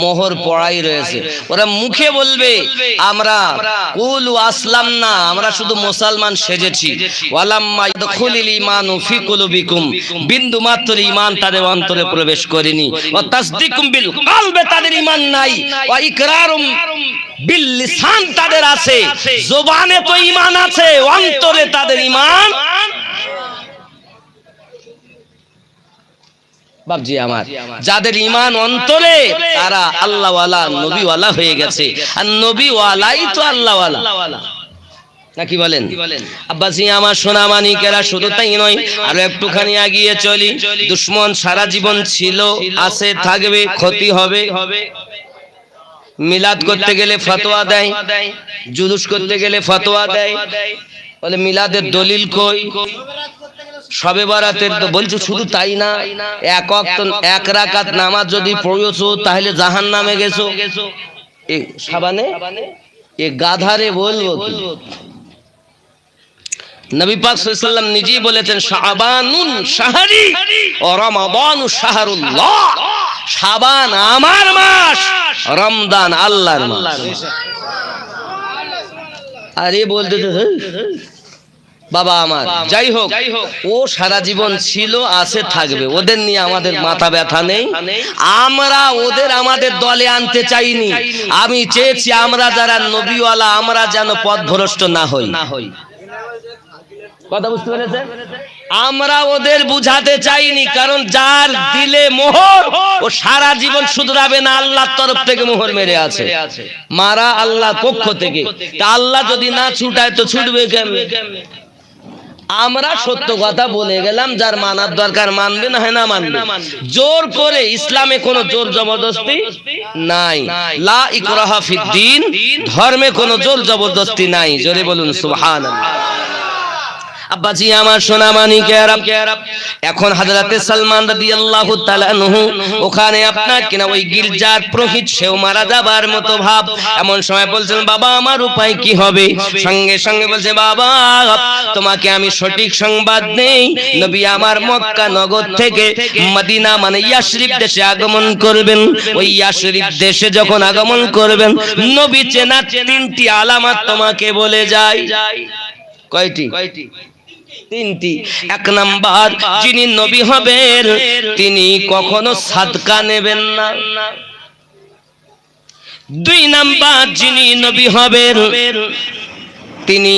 মোহর পড়াই রয়েছে। ওরা মুখে বলবে আমরা কুলু আসলাম না, আমরা শুধু মুসলমান সেজেছি, ওয়ালাম্মা ইয়াদখুলিল ঈমানু ফি কুলুবিকুম, বিন্দু মাত্র ঈমান তাদের অন্তরে প্রবেশ করেনি। ওয়া তাসদিকুম বিল কলবে, তাদের ঈমান নাই। ওয়া ইকরারুম বিল লিসান, তাদের আছে, জবানে তো ঈমান আছে, অন্তরে তাদের ঈমান। বাবজি আমার, যাদের ঈমান অন্তরে, তারা আল্লাহওয়ালা নবীওয়ালা হয়ে গেছে, আর নবীওয়ালাই তো আল্লাহওয়ালা, নাকি বলেন? আব্বাসি আমার সোনা মানিকেরা, শুধু তাই নয়, আর একটুখানি এগিয়ে চলি। দুশমন সারা জীবন ছিল, আছে, থাকবে, ক্ষতি হবে। মিলাদ করতে গেলে ফতোয়া দেয়, জুলুস করতে গেলে ফতোয়া দেয়, বলে মিলাদের দলিল কই, শবে বরাতের তো বলছো। শুধু তাই না, এক রাকাত নামাজ যদি পড়েছো তাহলে জাহান্নামে গেছো। এ সাবানে এ গাধারে বলবো, নবী পাক সাল্লাল্লাহু আলাইহি ওয়াসাল্লাম নিজেই বলেছেন শাবানুন শাহরি ও রমাদানু শাহরুল্লাহ, শাবান আমার মাস, রমজান আল্লাহর মাস। আরে বলতে তো বাবা আমার, যাই হোক, ও সারা জীবন ছিল, আছে, থাকবে, ওদের নিয়ে আমাদের মাথা ব্যথা নেই। আমরা ওদের আমাদের দলে আনতে চাইনি। আমি চেয়েছি আমরা যারা নবীওয়ালা আমরা যেন পথভ্রষ্ট না হই। কথা বুঝতে পেরেছেন? আমরা ওদের বুঝাতে চাইনি, কারণ যার দিলে মোহর ও সারা জীবন শুধরাবে না, আল্লাহর তরফ থেকে মোহর মেরে আছে, মারা আল্লাহর পক্ষ থেকে। তা আল্লাহ যদি না ছুটায় তো ছুটবে কেমনে? আমরা সত্য কথা বলে গেলাম, যার মানার দরকার মানবে, না হয় না মানবে। জোর করে ইসলামে কোনো জোর জবরদস্তি নাই, লা ইকরাহা ফিদ্দিন, ধর্মে কোনো জোর জবরদস্তি নাই। জোরে বলুন সুবহানাল্লাহ। আব্বাজি আমার সোনা মানিকেরা, এখন হযরতে সালমান রাদিয়াল্লাহু তাআলা আনহু ওখানে আপনার কিনা ওই গির্জার পুরোহিত, সেও মারা যাবার মতো ভাব। এমন সময় বলছেন, বাবা আমার উপায় কি হবে? সঙ্গে সঙ্গে বলছে, বাবা তোমাকে আমি সঠিক সংবাদ নেই, নবী আমার মক্কা নগর থেকে মদিনা মানে ইয়াসরিব দেশে আগমন করবেন। ওই ইয়াসরিব দেশে যখন আগমন করবেন, নবী চেনার তিনটি আলামত তোমাকে বলে যায়। কয়টি? তিনটি। এক নাম্বার, যিনি নবী হবেন তিনি কখনো সাদকা নেবেন না। দুই নাম্বার, যিনি নবী হবেন তিনি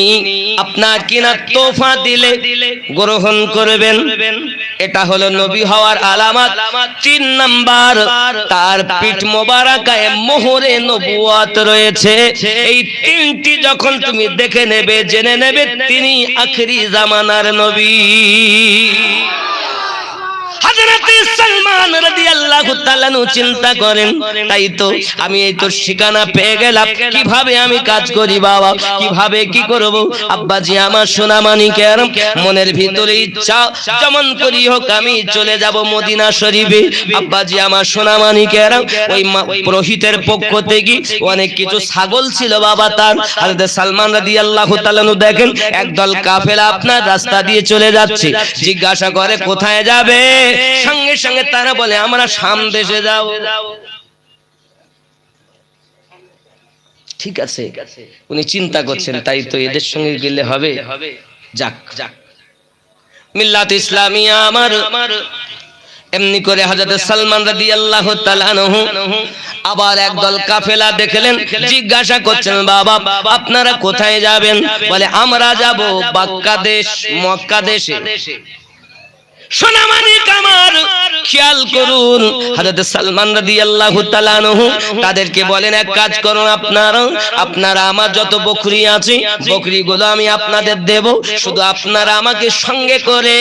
আপনার কিনা তোফা দিলে গ্রহণ করবেন, এটা হলো নবী হওয়ার আলামত। তিন নাম্বার, তার পিঠ মোবারকায় মোহরে নবুয়ত রয়েছে। এই তিনটি যখন তুমি দেখে নেবে, জেনে নেবে তিনি আখিরি জামানার নবী। হযরত সালমান রাদিয়াল্লাহু তাআলা চিন্তা করেন, তাই তো আমি এই তো ঠিকানা পেয়ে গেলাম, কিভাবে আমি কাজ করি বাবা, কিভাবে কি করব? আব্বাজি আমার সোনা মানিকের মনের ভিতরে ইচ্ছা, যেমন করি হোক আমি চলে যাব মদিনা শরীফে। আব্বাজি আমার সোনা মানিকের ওই পুরোহিতের পক্ষ থেকে অনেক কিছু ছাগল ছিল বাবা তার। হযরত সালমান রাদিয়াল্লাহু তাআলা দেখেন একদল কাফেলা আপনার রাস্তা দিয়ে চলে যাচ্ছে। জিজ্ঞাসা করে, কোথায় যাবে? সঙ্গে সঙ্গে তারা বলে, আমরা শাম দেশে যাব। ঠিক আছে, উনি চিন্তা করছেন, তাই তো এদের সঙ্গে গেলে হবে। যাক, মিল্লাত ইসলামিয়া আমার। এমনি করে হযরত সালমান রাদিয়াল্লাহু তাআলা আনহু আবার একদল কাফেলা দেখলেন। জিজ্ঞাসা করছেন, বাবা আপনারা কোথায় যাবেন? বলে, আমরা যাব বাক্কা দেশ, মক্কা দেশে। সোনামানিক আমার, খেয়াল করুন, হযরত সালমান রাদিয়াল্লাহু তাআলা আনহু তাদেরকে বলেন, এক কাজ করুন, আপনারা আমার যত বকরি আছে বকরিগুলো আমি আপনাদের দেব, শুধু আপনারা আমাকে সঙ্গে করে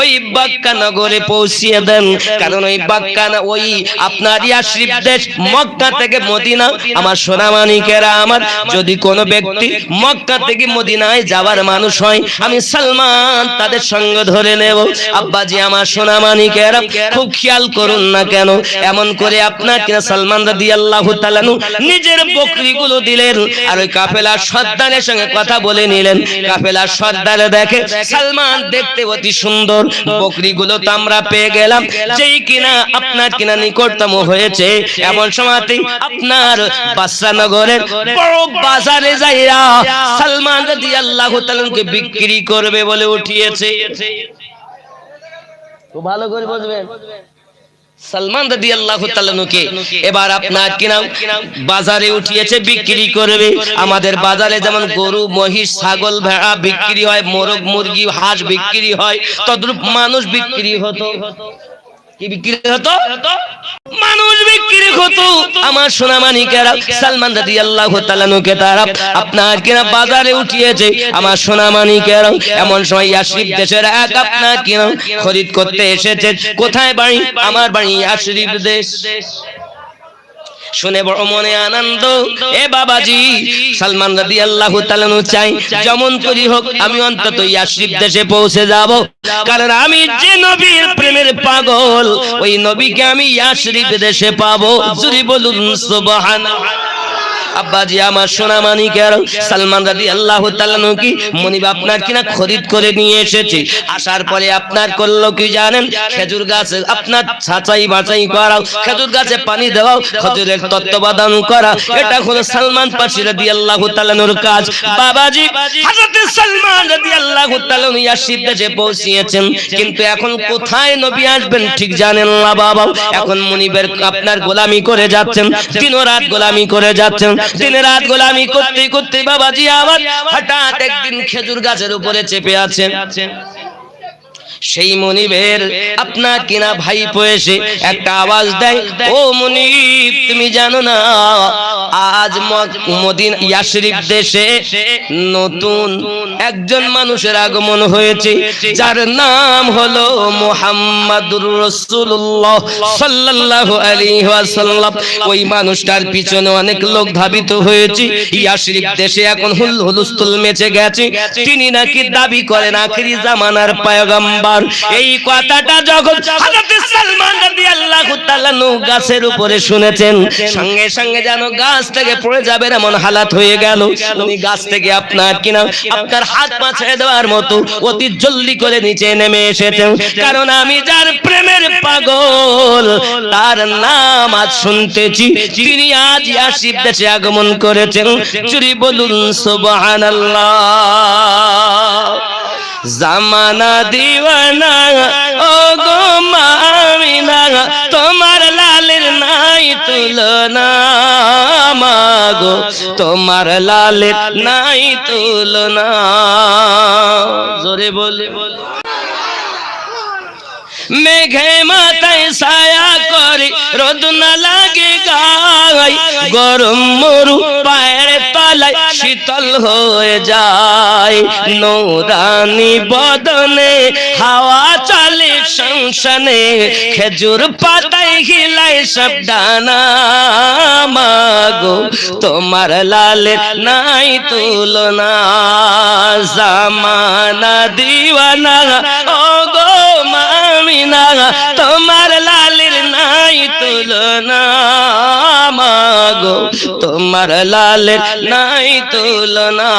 ওই বাক্কা নগরে পৌঁছিয়ে দেন। কারণ ওই বাক্কা না ওই আপনার ইয়াসরিব দেশ, মক্কা থেকে মদিনা। আমার সোনামানিকেরা আমার, যদি কোনো ব্যক্তি মক্কা থেকে মদিনায় যাবার মানুষ হয়, আমি সালমান তাদের সঙ্গ ধরে নেব। আব্বাজি আমার সোনামানিকেরা খুব খেয়াল করুন না কেন, এমন করে আপনার কিনা সালমান রাদিয়াল্লাহু তাআলা নিজের বকরিগুলো দিলেন, আর ওই কাফেলার সর্দারের সঙ্গে কথা বলে নিলেন। কাফেলার সর্দার দেখে সালমান দেখতে অতি সুন্দর, বকরিগুলো তো আমরা পেয়ে গেলাম, যেই কিনা আপনার কিনা নিকটতম হয়েছে। এমন সময়তে আপনার বাসরা নগরের বড় বাজারে যাইয়া সালমান রাদিয়াল্লাহু তাআলাকে বিক্রি করবে বলে উঠিয়েছে। তো ভালো করে বুঝবেন, সালমান রাদিয়াল্লাহু তাআলা কে এবার আপনার কিনা বাজারে উঠিয়েছে, বিক্রি করবে। আমাদের বাজারে যেমন গরু, মহিষ, ছাগল, ভেড়া বিক্রি হয়, মোরগ, মুরগি, হাঁস বিক্রি হয়, তদ্রূপ মানুষ বিক্রি হতো। কি বিক্রি হতো? মানুষ বিক্রি হতো। আমার সোনামানিকেরা সালমান রাদিয়াল্লাহু তাআলা কে তারা আপনার কিনা বাজারে উঠিয়েছে। আমার সোনামানিকেরা এমন সময় ইয়াসরিব দেশের এক আপনার কিনা খরিদ করতে এসেছে। কোথায় বাড়ি? আমার বাড়ি ইয়াসরিব দেশ। শুনে বড় মনে আনন্দ। এ বাবাজি, সালমান রাদিয়াল্লাহু তাআলা চাই যেমন করি হোক আমি অন্তত ইয়াসরিব দেশে পৌঁছে যাব, কারণ আমি যে নবীর প্রেমের পাগল, ওই নবীকে আমি ইয়াসরিব দেশে পাবো। জোরে বলুন সুবহানাল্লাহ। আব্বাজি আমার সোনা মানিকের সালমান রাদিয়াল্লাহু তাআলা কি মনিব আপনার কিনা খরিদ করে নিয়ে এসেছে। আসার পরে আপনার করলো কি জানেন, খেজুর গাছ আপনার ছাঁচাই বাছাই করা, খেজুর গাছে পানি দেওয়া, খেজুরের তত্ত্বাবধান করা, এটা হলো সালমান পাশি রাদিয়াল্লাহু তাআলার কাজ। বাবাজি হযরত সালমান রাদিয়াল্লাহু তাআলা ইয়াসরিব দেশে পৌঁছিয়েছেন, কিন্তু এখন কোথায় নবী আসবেন ঠিক জানেন না বাবা। এখন মনিবের আপনার গোলামি করে যাচ্ছেন, দিন রাত গোলামি করে যাচ্ছেন, দিন রাত গোলামি করতে করতে বাবাজি আবার হঠাৎ একদিন খেজুর গাছের উপরে চেপে আছেন। সেই মনিবের আপনার কিনা ভাইপো এসে একটা আওয়াজ দেয়, ও মনিব তুমি জানো না আজ মদিনা ইয়াসরিব দেশে নতুন একজন মানুষের আগমন হয়েছে, যার নাম হলো মুহাম্মাদুর রাসূলুল্লাহ সাল্লাল্লাহু আলাইহি ওয়াসাল্লাম। ওই মানুষটার পিছনে অনেক লোক ধাবিত হয়েছে। ইয়াসরিব দেশে এখন হুলস্থুল মেচে গেছে, তিনি নাকি দাবি করেন আখিরি জামানার পয়গম্বর। এই কথাটা যখন হযরত সালমান রাদিয়াল্লাহু তাআলা গাছের উপরে শুনেছেন, সঙ্গে সঙ্গে যেন গাছ থেকে পড়ে যাবে এমন হালাত হয়ে গেল। উনি গাছ থেকে আপনার কিনা আপনার হাত পা ছেড়ে দেওয়ার মতো অতি জলদি করে নিচে নেমে এসেছেন। কারণ আমি যার প্রেমের পাগল তার নাম আজ শুনতেছি, তিনি আজ ইয়াসরিব দেশে আগমন করেছেন। জুরি বলুন সুবহানাল্লাহ। জামানা দিওয়ানা ও গো মামিনা, তোমার লালের নাই তুলনা, মাগো তোমার লালের নাই তুলনা। জোরে বলে মেঘে মাথায় ছায়া করে রোদ না লাগে গায়, গরম মরু পায়ের তলায় শীতল হয়ে যায়, নূরানি বদনে হাওয়া চলে সংসানে, খেজুর পাতায় হিলায় সব ডানা, মাগো তোমার লালের নাই তুলনা। জামানা দিওয়ানা ও গো মামিনা, তোমার লালের নাই তুলনা, মাগো তোমার লালের নাই তুলনা।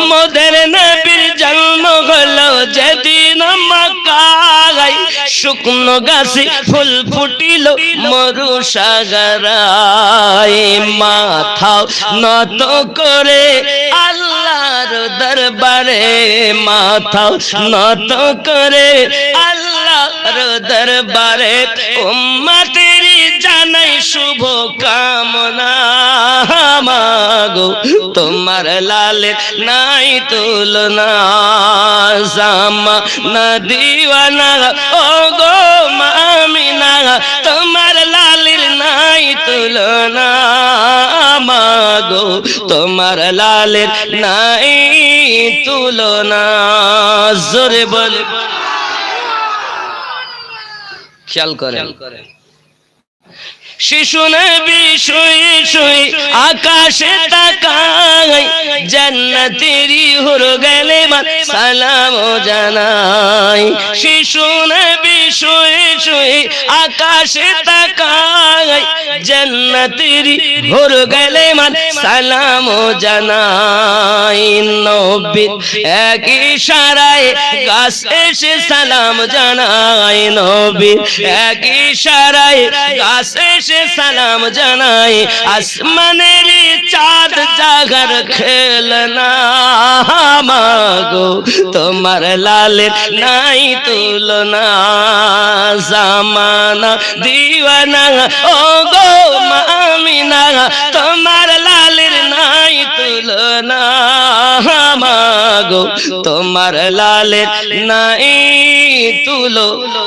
মোদের নবীর জন্ম হলো যেদিন মক্কায়, শুকনো গাছে ফুল ফুটিল মরু সাগরায়, মাথা নত করে আল্লাহর দরবারে, মাথা নত করে আল্লাহর দরবারে, উম্মতের জানাই শুভ কামনা, মাগো তোমার লালের নাই তুলনা। জামানা দিওয়ানা ও গো মামিনা, তোমার লালের নাই তুলনা, মাগো তোমার লালের নাই তুলনা। জোরে বলে খেয়াল করেন। শিশু নবী শুয়ে শুয়ে আকাশে তাকায়, জান্নাতেরি হুর গেলে সালাম জানাই। শিশু নবী শুয়ে শুয়ে আকাশে তাকায়, জান্নাতেরি হুর গেলে সালাম জানাই। নবীর এক ইশারায় গাছ এসে সালাম জানাই, নবীর এক ইশারায় গাছ এসে সালাম জানাই। আসমানের চাঁদ জাগার খেলনা, মাগো তোমার লালের নাই তুলনা। জামানা দিওয়ানা ও গো মামিনা, তোমার লালের নাই তুলনা, মাগো তোমার লালের নাই তুলনা।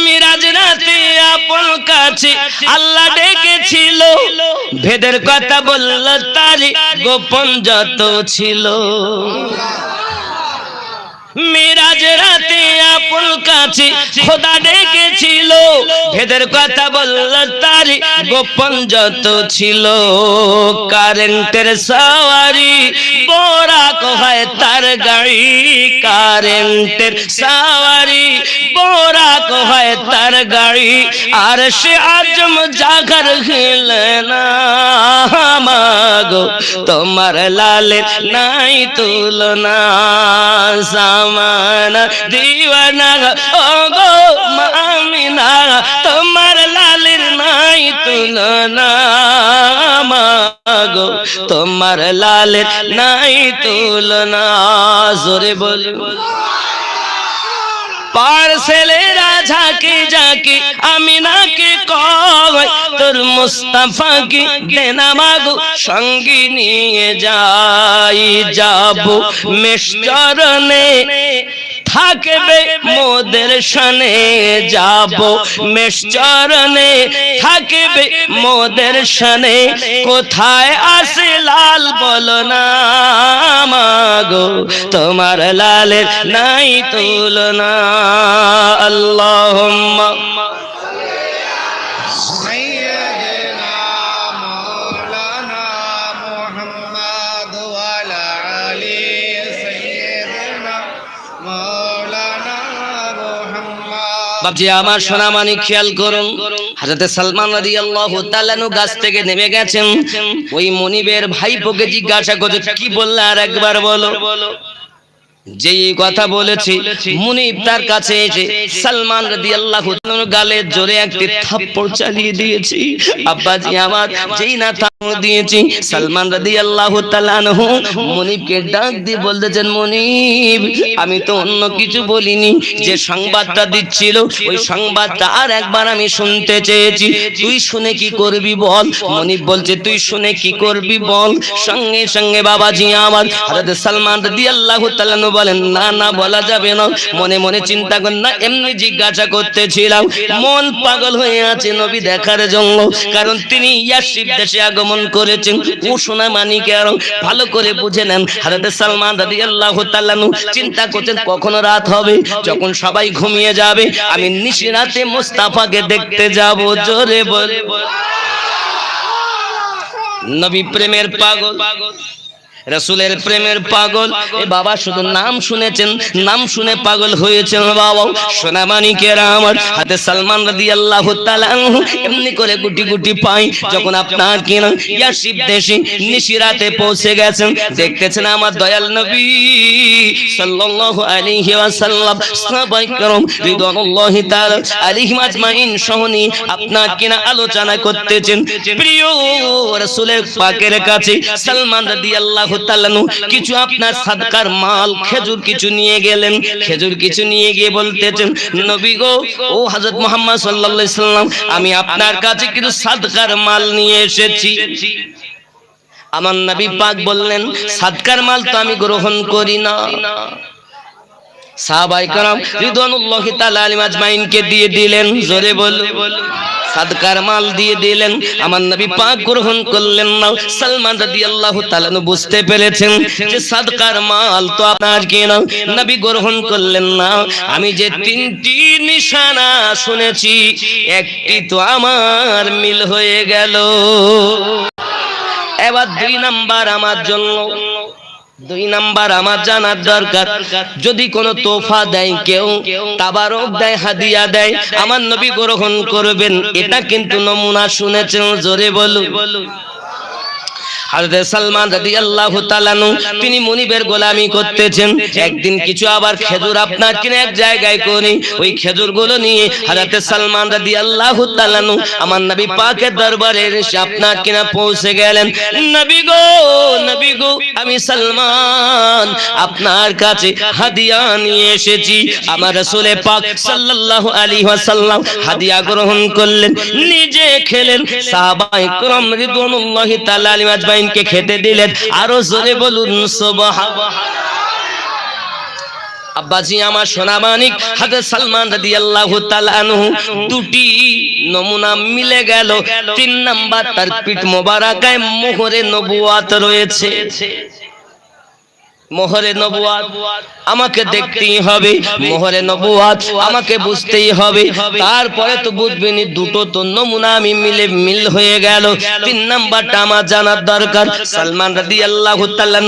মিরাজ রাতে আপন কাছে আল্লাহ ডেকেছিল, ভেদের কথা বলল তারি গোপন যত ছিল। মিরাজ রাতে আপন কাছে খোদা ডেকেছিল, ভেদের কথা বলল তার গোপন যত ছিল। কারেন্টের সওয়ারি বোরাক হয় তার গাড়ি, কারেন্টের সওয়ারি বোরাক হয় তার গাড়ি। আর সে আজম জাগর খেলে না মাগো, তোমার লালের নাই তুলনা। সামানা দিওয়ানা ও গো আমিনা, তোমার লালের নাই তুলনা মাগো, তোমার লালের নাই তুলনা। জোরে বল। পার্সেলেরা ঝাঁকে ঝাঁকে আমিনাকে কয়, তোর মুস্তাফাকে দেনা মাগো সঙ্গে নিয়ে যাই। যাবো মেশচরণে থাকবে মোদের শানে, যাব মেশচরণে থাকবে মোদের শানে। কোথায় আছে লাল বলো না মাগো, তোমার লালের নাই তুলনা। আল্লাহুম্মা سيدنا مولانا محمد وعلى آل سيدنا مولانا محمد। বাবজি আমার সোনা মানিক খেয়াল করুন, হযরতে সালমান রাদিয়াল্লাহু তাআলা আনহু গাছ থেকে নেমে গেছেন। ওই মনিবের ভাইপোকে জিজ্ঞাসা করছে, কি বললে আর একবার বলো। যেই কথা বলেছি মুনিব তার কাছে এসে সালমান রাদিয়াল্লাহু তাআলার গালে জোরে একটি থাপ্পড় চালিয়ে দিয়েছি। আব্বাজি আমার যেই না থাপ্পড় দিয়েছি, সালমান রাদিয়াল্লাহু তাআলা আনহু মুনিবকে ডাক দিয়ে বলতেছেন, মুনিব আমি তো অন্য কিছু বলিনি, যে সংবাদটা দিচ্ছিল ওই সংবাদটা আর একবার আমি শুনতে চেয়েছি, তুই শুনে কি করবি বল। মুনিব বলছে, তুই শুনে কি করবি বল। সঙ্গে সঙ্গে বাবাজি আমার হযরত সালমান রাদিয়াল্লাহু তাআলা বলেন, না না বলা যাবে না। মনে মনে চিন্তা করেন না, এমনি জিজ্ঞাসা করতেছিলাম। মন পাগল হয়ে আছে নবী দেখার জন্য, কারণ তিনি ইয়াসরিব দেশে আগমন করেছেন। ও সোনা মানিক আরো ভালো করে বুঝে নেন। হযরত সালমান রাদিয়াল্লাহু তাআলা চিন্তা করছেন, কখন রাত হবে, যখন সবাই ঘুমিয়ে যাবে আমি নিশিরাতে মুস্তাফাকে দেখতে যাব। জোরে বলে নবী প্রেমের পাগল, রাসূলের প্রেমের পাগল। এ বাবা শুধু নাম শুনেছেন, নাম শুনে পাগল হয়েছেন বাবা। সোনা মানিকেরা আমার, হাতে সালমান রাদিয়াল্লাহু তাআলা আনহু এমনি করে গুটি গুটি পায় যখন আপনার কিনা ইয়াসরিব দেশে নিশিরাতে পৌঁছে গেছেন, দেখতেছেন আমার দয়াল নবী সাল্লাল্লাহু আলাইহি ওয়াসাল্লাম সাহাবায়ে কেরাম রিদওয়ানুল্লাহি তাআলা আলাইহিম আজমাইন সহনি আপনার কিনা আলোচনা করতেছেন। প্রিয় রাসূলের পাকের কাছে সালমান রাদিয়াল্লাহু কিছু আপনার সাদকার মাল খেজুর কিছু নিয়ে গেলেন। খেজুর কিছু নিয়ে গিয়ে বলতেছেন, নবী গো ও হযরত মুহাম্মদ সাল্লাল্লাহু আলাইহি সাল্লাম, আমি আপনার কাছে কিছু সাদকার মাল নিয়ে এসেছি। আমার নবী পাক বললেন, সাদকার মাল তো আমি গ্রহণ করি না। সাহাবায়ে কেরাম রিদওয়ানুল্লাহি তাআলা আলাইহিম আজমাইনকে দিয়ে দিলেন। জোরে বল। সাদকার মাল দিয়ে দিলেন, আমার নবী পাক গ্রহণ করলেন না। সালমান রাদিয়াল্লাহু তাআলা বুঝতে পেরেছেন যে সাদকার মাল তো আপনার কিনা, নবী গ্রহণ করলেন না। আমি যে তিনটি নিশানা শুনেছি একটি তো আমার মিল হয়ে গেল। এবার দুই নাম্বার আমার জন্য, দুই নাম্বার আমার জানার দরকার, যদি কোনো তোফা দেয় কেউ, তাবারক দেয়, হাদিয়া দেয়, আমার নবী গ্রহণ করবেন, এটা কিন্তু নমুনা শুনেছেন। জোরে বলুন। হযরত সালমান রাদিয়াল্লাহু তাআলা তিনি মুনিবের গোলামি করতেছেন। একদিন কিছু আবার খেজুর আপনার কিনে এক জায়গায় করে ওই খেজুরগুলো নিয়ে হযরত সালমান রাদিয়াল্লাহু তাআলা আমার নবী পাকের দরবারে এসে আপনার কিনা পৌঁছে গেলেন। নবী গো আমি সালমান আপনার কাছে হাদিয়া নিয়ে এসেছি। আমার রাসূল পাক সাল্লাল্লাহু আলাইহি ওয়াসাল্লাম হাদিয়া গ্রহণ করলেন, নিজে খেলেন, সাহাবায়ে কেরাম রিদওয়ানুল্লাহি তাআলা আলাইহিম আজমাইনকে খেতে দিলেন। আরো জোরে বলুন সুবহানাল্লাহ। আব্বাজি আমার সোনা মানিক হযরত সালমান রাদিয়াল্লাহু তাআলা আনহু দুটি নমুনা মিলে গেল। তিন নাম্বার তার পিঠ মোবারকায় মোহরে নবুয়াত রয়েছে। মোহরে নবুয়াত আমাকে দেখতেই হবে, মোহরে নবুয়াত আমাকে বুঝতেই হবে। তারপরে তো বুঝবেনি, দুটো তো নমুনা আমি মিল হয়ে গেল। 3 নাম্বারটা আমার জানার দরকার। সালমান রাদিয়াল্লাহু তাআলা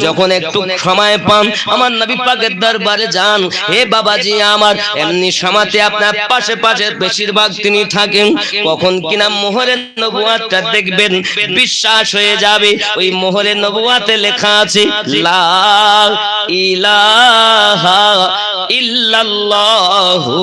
যখন একটু সময় পান আমার নবী পাকের দরবারে যান। হে বাবাজি আমার, এমনি সমাতে আপনার পাশে পাশে বেশিরভাগ তিনি থাকেন। কখন কিনা মোহরে নবুয়াতটা দেখবেন, বিশ্বাস হয়ে যাবে। ওই মোহরে নবুয়াতে লেখা আছে লা ইলাহা ইল্লাল্লাহু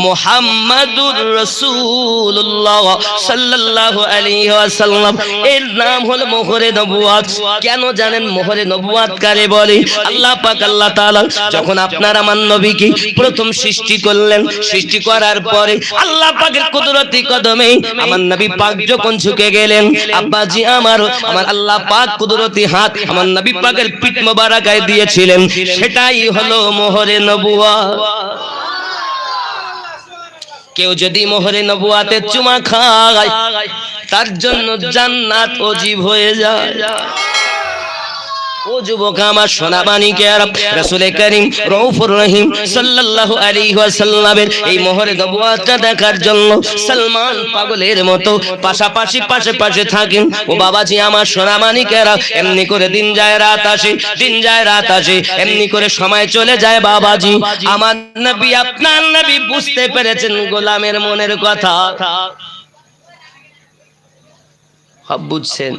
মুহাম্মাদুর রাসূলুল্লাহ সাল্লাল্লাহু আলাইহি ওয়াসাল্লাম। এর নাম হলো মোহরে নবুয়াত। কেন জানেন মোহরে নবুয়াত কারে বলে? আল্লাহ পাক আল্লাহ তাআলা যখন আপনার আমার নবীকে প্রথম সৃষ্টি করলেন, সৃষ্টি করার পরে আল্লাহ পাকের কুদরতি কদমে আমার নবী পাক যখন ঝুঁকে গেলেন, আব্বাজি আমার আল্লাহ পাক কুদরতি হাত আমার নবী পাকের পিঠ মোবারকায় দিয়েছিলেন। সেটাই হলো মোহরে নবুয়াত। কেউ যদি মোহরে নবুয়াতে চুমা খায় তার জন্য জান্নাত ওয়াজিব হয়ে যায়। ও যুবক আমার, সোনা মানিকেরা, রাসূল করিম রউফুর রহিম সাল্লাল্লাহু আলাইহি ওয়াসাল্লামের এই মোহরে নবুয়াতটা দেখার জন্য সালমান পাগলের মতো পাশাপাশি পাশে থাকেন। ও বাবাজি আমার, সোনা মানিকেরা, এমনি করে দিন যায় রাত আসে, দিন যায় রাত আসে, এমনি করে সময় চলে যায়। বাবাজি আমার নবী, আপনার নবী বুঝতে পেরেছেন গোলামের মনের কথা। বুঝছেন?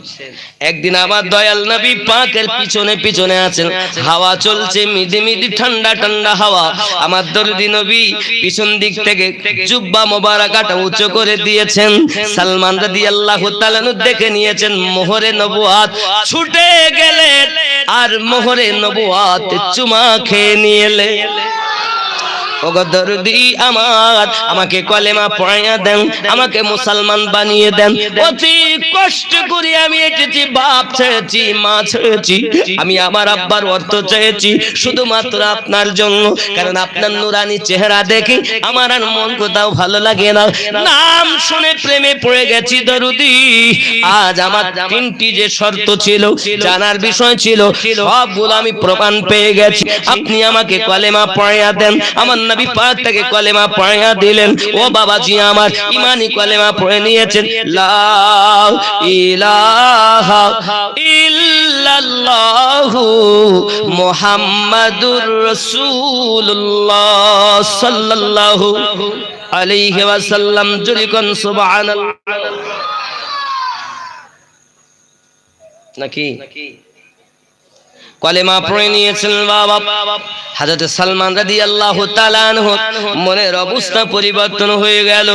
একদিন আমার দয়াল নবী পাকের পিছনে পিছনে আছেন, হাওয়া চলছে মিদি মিদি ঠান্ডা ঠান্ডা হাওয়া। আমার দরদি নবী পিছন দিক থেকে জুব্বা মোবারকাটা উঁচু করে দিয়েছেন। সালমান রাদিয়াল্লাহু তাআলা দেখে নিয়েছেন মোহরে নবুয়াত, ছুটে গেলেন আর মোহরে নবুয়াত চুমা খেয়ে নিয়েলে। ওগো দরদি আমার, আমাকে কলেমা পড়াইয়া দেন, আমাকে মুসলমান বানিয়ে দেন। অতি কষ্ট করে আমি এসেছি, বাপ ছেড়েছি, মা ছেড়েছি, আমি আমার আব্বার অর্থ চেয়েছি শুধুমাত্র আপনার জন্য। কারণ আপনার নুরানি চেহারা দেখি আমার আর মন কোথাও ভালো লাগে না। নাম শুনে প্রেমে পড়ে গেছি দরদি। আজ আমার 3টি যে শর্ত ছিল, জানার বিষয় ছিল, সবগুলো আমি প্রমাণ পেয়ে গেছি। আপনি আমাকে কলেমা পড়াইয়া দেন। আমার নবী পাক তাকে কলেমা পড়াইয়া দিলেন। ও বাবাজি আমার, ঈমানি কলেমা পড়ে নিয়েছেন। লা ইলাহা ইল্লাল্লাহু মুহাম্মাদুর রাসূলুল্লাহ সাল্লাল্লাহু আলাইহি ওয়াসাল্লাম। জোরে কোন সুবহানাল্লাহ। নাকি কলেমা পড়ে নিয়েছেন বাবা। হযরত সালমান রাদিয়াল্লাহু তাআলা আনহু মনের অবস্থা পরিবর্তন হয়ে গেল।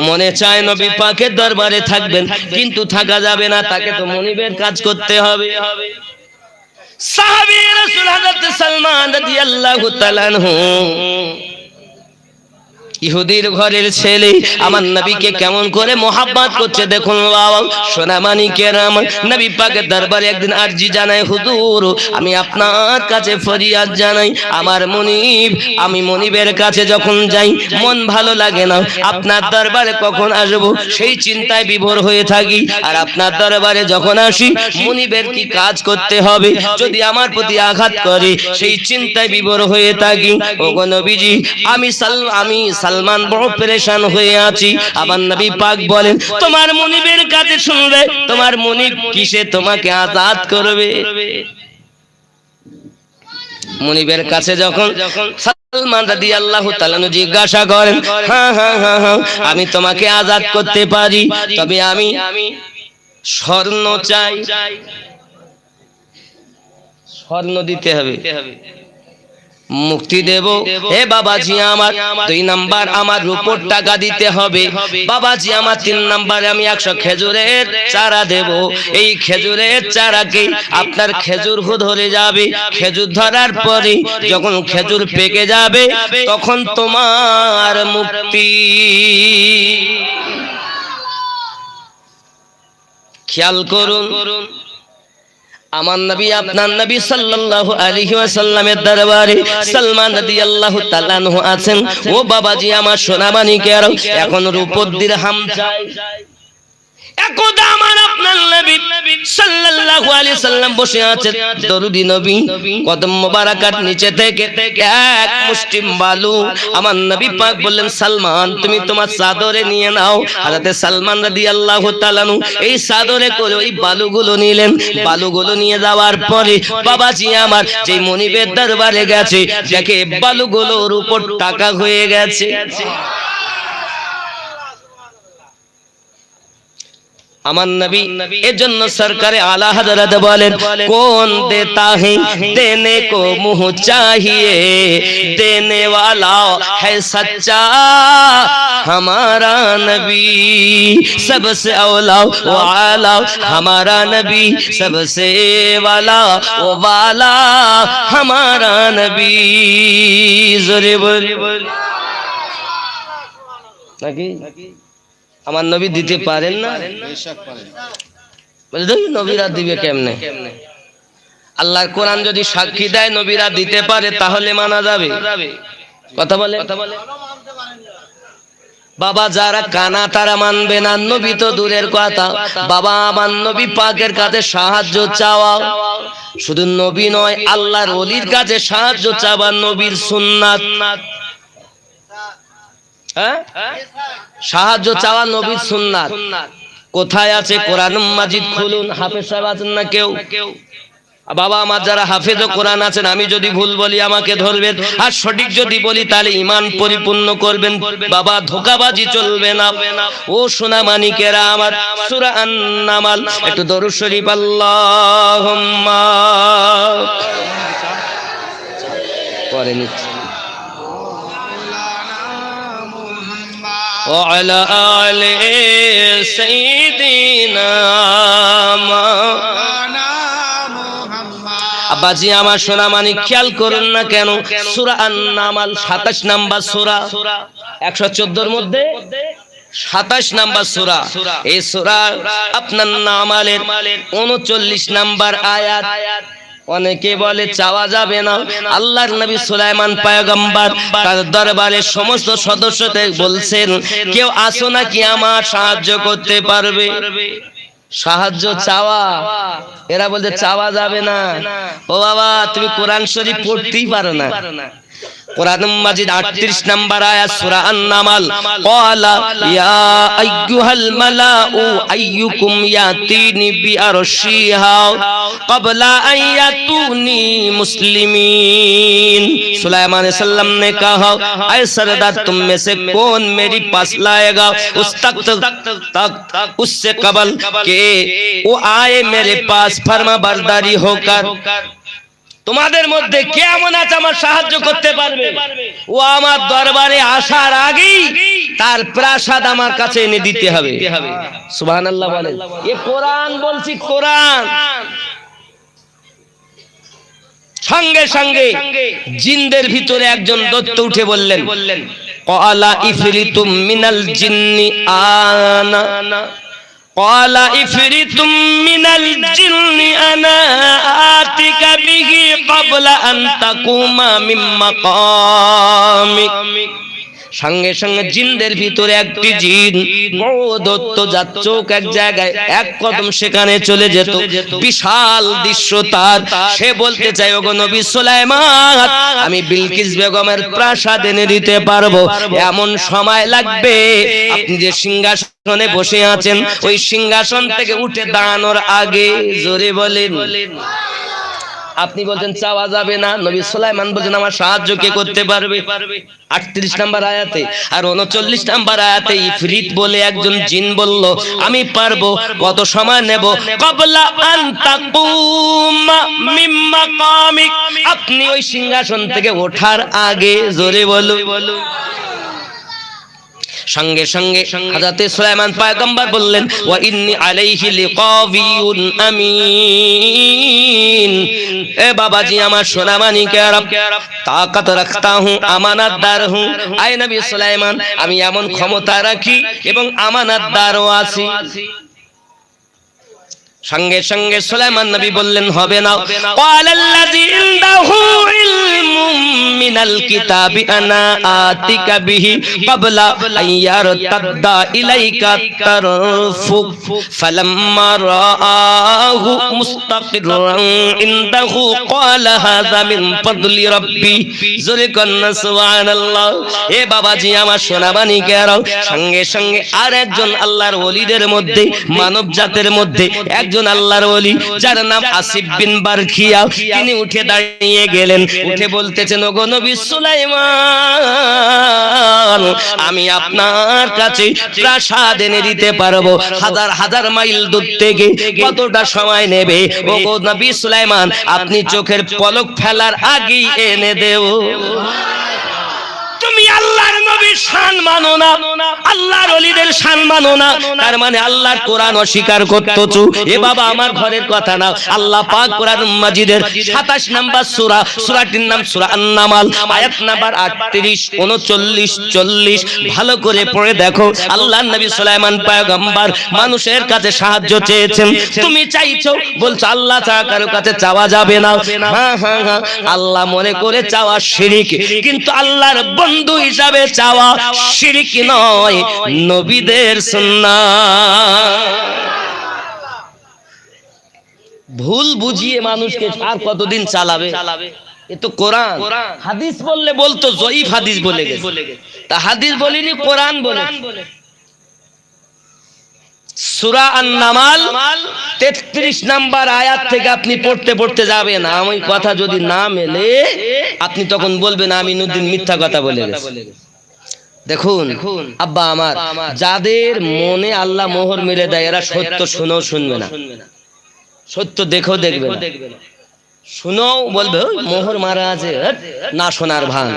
মনে চায় নবী পাকের দরবারে থাকবেন, কিন্তু থাকা যাবে না, তাকে তো মনিবের কাজ করতে হবে। সাহাবী রাসূল হযরত সালমান রাদিয়াল্লাহু তাআলা আনহু ইহুদির ঘরের ছেলে আমার নবীকে কেমন করে মোহাব্বত করছে দেখুন বাবা। সোনা মানিকেরা, আমার নবী পাকের দরবারে একদিন আরজি জানাই, হুজুর আমি আপনার কাছে ফরিয়াদ জানাই, আমার মনিব, আমি মনিবের কাছে যখন যাই মন ভালো লাগে না, আপনার দরবারে কখন আসবো সেই চিন্তায় বিভোর হয়ে থাকি। আর আপনার দরবারে যখন আসি মনিবের কি কাজ করতে হবে, যদি আমার প্রতি আঘাত করে সেই চিন্তায় বিভোর হয়ে থাকি। ওগো নবীজি, আমি সালমান বড় পেরেশান হয়ে আছি। আমার নবী পাক বলেন, তোমার মনিবের কাছে শুনবে, তোমার মনিব কিসে তোমাকে আজাদ করবে? মনিবের কাছে যখন সালমান রাদিয়াল্লাহু তাআলা জিজ্ঞাসা করেন, হ্যাঁ হ্যাঁ হ্যাঁ হ্যাঁ আমি তোমাকে আজাদ করতে পারি, তবে আমি স্বর্ণ চাই। স্বর্ণ দিতে হবে, মুক্তি দেব। হে বাবাজি আমার, 2 নাম্বার আমার রূপোর টাকা দিতে হবে। বাবাজি আমার 3 নাম্বারে আমি 100 খেজুরের চারা দেব। এই খেজুরের চারাকে আপনার খেজুর ধরে যাবে, খেজুর ধরার পরে যখন খেজুর পেকে যাবে তখন তোমার মুক্তি। খেয়াল করুন, আমার নবী আপনার নবী সাল্লাল্লাহু আলাইহি ওয়াসাল্লামের দরবারে সালমান রাদিয়াল্লাহু তাআলা আনহু আছেন। ও বাবাজি আমার, সোনা মানিকেরা, এখন রূপোর দিরহাম চাই। একদা আমার আপনার নবী সাল্লাল্লাহু আলাইহি সাল্লাম বসে আছেন, দরুদি নবী কদম মোবারকার নিচে থেকে এক মুষ্টি বালু আমার নবী পাক বললেন, সালমান তুমি তোমার চাদরে নিয়ে নাও। হযরতে সালমান রাদিয়াল্লাহু তাআলা এই চাদরে করে ওই বালুগুলো নিলেন। বালুগুলো নিয়ে যাওয়ার পরে বাবাজি আমার যে মনিবের দরবারে গেছে, দেখে বালুগুলোর উপর টাকা হয়ে গেছে। আমার নবী এজন্য সরকারে আলা হযরত বলেন, কোন দেতা है देने को मुंह चाहिए, देने वाला है सच्चा हमारा नबी, सबसे औला वो आला हमारा नबी, सबसे वाला वो वाला हमारा नबी। जोरे बोल নাকি আমার নবী দিতে পারেন না? নবীরা দিবে কেমনে? আল্লাহর কোরআন যদি সাক্ষী দেয় নবীরা দিতে পারে তাহলে মানা যাবে। কথা বলে বাবা, যারা কানা তারা মানবে না, নবী তো দূরের কথা। বাবা আমার নবী পাকের কাছে সাহায্য চাওয়া, শুধু নবী নয় আল্লাহর ওলির কাছে সাহায্য চাওয়া নবীর সুন্নাত। হ্যাঁ, সাহায্য চাওয়া নবীর সুন্নাত। কোথায় আছে? কোরআন মাজিদ খুলুন। হাফেজ সাহেব আছেন না কেউ? বাবা আমার যারা হাফেজ কোরআন আছেন, আমি যদি ভুল বলি আমাকে ধরবেন, আর সঠিক যদি বলি তাহলে ঈমান পরিপূর্ণ করবেন। বাবা ধোঁকাবাজি চলবে না। ও সোনা মানিকেরা আমার, সূরা আন-নামাল একটু দরুদ শরীফ আল্লাহুম্মা পড়ে নিচ্ছি। وعلى آل سيدنا আব্বাজি আমার সোনা মানিক খেয়াল করুন না কেন, সূরা আন-নামাল 27 নাম্বার সূরা, 114 মধ্যে 27 নাম্বার সূরা। এই সূরা আপনার নামালের 39 নাম্বার আয়াত। অনেকে বলে চাওয়া যাবে না। আল্লাহর নবী সুলাইমান পয়গম্বর তার দরবারে সমস্ত সদস্যদের বলছেন, কেউ আসো নাকি আমার সাহায্য করতে পারবে? সাহায্য চাওয়া, এরা বলতে চাওয়া যাবে না। ও বাবা তুমি কোরআন শরীফ পড়তেই পারো না। কোরআন মাজিদ 38 নাম্বার আয়াত সূরা আন-নামাল, ক্বালা ইয়া আইয়ুহাল মালাউ আইয়ুকুম ইয়াতিনি বিআরশিহা ক্বাবলা আন ইয়াতুনি মুসলিমিন। सुलेमान सल्लम ने कहा, ऐ सरदार तुम में से कौन मेरी पास लाएगा उस तक उससे कबल के वो आए मेरे पास फर्मा बरदारी होकर। তোমাদের মধ্যে কে এমন আছে আমার সাহায্য করতে পারবে? ও আমার দরবারে আসার আগেই তার প্রাসাদ আমার কাছে এনে দিতে হবে। সুবহানাল্লাহ বলেন। এ কোরআন বলছি, কোরআন। সঙ্গে সঙ্গে জিনদের ভিতরে একজন দৈত্য উঠে বললেন, ক্বালা ইফরিতুম মিনাল জিন্নি আনা قال إفريت من الجن أنا آتيك به قبل أن تقوم من مقامك। সঙ্গে সঙ্গে জিনদের ভিতরে একটি জিন বড় দত্ত যার চোখ এক জায়গায়, এক কদম সেখানে চলে যেত। বিশাল দৃশ্য তার। সে বলতে চাই, ওগো নবী সুলাইমান, আমি বিলকিস বেগমের প্রাসাদ এনে দিতে পারবো, এমন সময় লাগবে আপনি যে সিংহাসনে বসে আছেন ওই সিংহাসন থেকে উঠে দাঁড়ানোর আগে। জোরে বলেন। আপনি বলছেন চাওয়া যাবে না, নবী সুলাইমান বলছেন আমার সাহায্য কে করতে পারবে? 38 নাম্বার আয়াতে। আর 39 নাম্বার আয়াতে ইফরিত বলে একজন জিন বলল, আমি পারবো। কত সময় নেব? ক্বাবলা আন তাকুমা মিন মাকামিক, আপনি ওই সিংহাসন থেকে ওঠার আগে। জোরে বলো। সঙ্গে সঙ্গে হযরত সুলাইমান পয়গম্বর বললেন, ওয়া ইন্নী আলাইহি লিকাবিয়ুন আমিন। এ বাবাজি আমার সোনা মানিকেরা, তাকাত রাখতা হুঁ, আমানতদার হুঁ। আয় নবী সুলাইমান, আমি এমন ক্ষমতা রাখি এবং আমানতদারও আছি। সঙ্গে সঙ্গে সুলাইমান নবী বললেন হবে না। ক্বালাল্লাযী ইনদাহু ইলমুম মিনাল কিতাবি আনা আতিকা বিহি ক্বাবলা আইয়ারতাদ্দা ইলাইকা তারফুক ফালাম্মা রাআহু মুস্তাকিরান ইনদাহু ক্বালা হাযা মিন ফাদলি রাব্বি। জোরে কন্না সুবহানাল্লাহ। এ বাবাজি আমার সোনামানিকেরাও, সঙ্গে সঙ্গে আর একজন আল্লাহর ওলিদের মধ্যে, মানব জাতের মধ্যে একজন আল্লাহর ওলি যার নাম আসিফ বিন বারখিয়া, তিনি উঠে দাঁড়িয়ে গেলেন। উঠে বলতেছেন, ওগো নবী সুলাইমান, আমি আপনার কাছে প্রাসাদ এনে দিতে পারবো। হাজার হাজার মাইল দূর থেকে কতটা সময় নেবে? ওগো নবী সুলাইমান, আপনি চোখের পলক ফেলার আগেই এনে দেব। তুমি আল্লাহর নবীর শান মানো না, আল্লাহর ওলিদের শান মানো না, তার মানে আল্লাহর কোরআন অস্বীকার করতেছো। এ বাবা আমার ঘরের কথা না, আল্লাহ পাক কোরআন মাজিদের 27 নম্বর সূরা, সূরাটির নাম সূরা আন-নামাল, আয়াত নাম্বার 38, 39, 40 ভালো করে পড়ে দেখো। আল্লাহর নবী সুলাইমান পয়গম্বর মানুষের কাছে সাহায্য চেয়েছেন। তুমি চাইছো, বলছো আল্লাহ ছাড়া কারো কাছে চাওয়া যাবে না। হ্যাঁ হ্যাঁ হ্যাঁ, আল্লাহ মনে করে চাওয়া শিরক, কিন্তু আল্লাহর বন্ধু হিসাবে চাওয়া শিরক নয়, নবীদের সুন্নাহ। ভুল বুঝিয়ে মানুষকে আর কতদিন চালাবে? এ তো কোরআন। হাদিস বললে বলতো জয়ীফ হাদিস বলে গেছে, তা হাদিস বলিনি, কোরআন বলে। সূরা আন-নামাল 33 নাম্বার আয়াত থেকে আপনি পড়তে পড়তে যাবেন। আমি কথা যদি না মেলে আপনি তখন বলবেন আমি নদীন মিথ্যা কথা বলে গেছি। দেখুন আব্বা আমার, যাদের মনে আল্লাহ মোহর মেরে দেয় এরা সত্য শুনেও শুনবে না, সত্য দেখেও দেখবে না, শুনেও বলবে ওই মোহর মারা আছে, না শোনার ভান।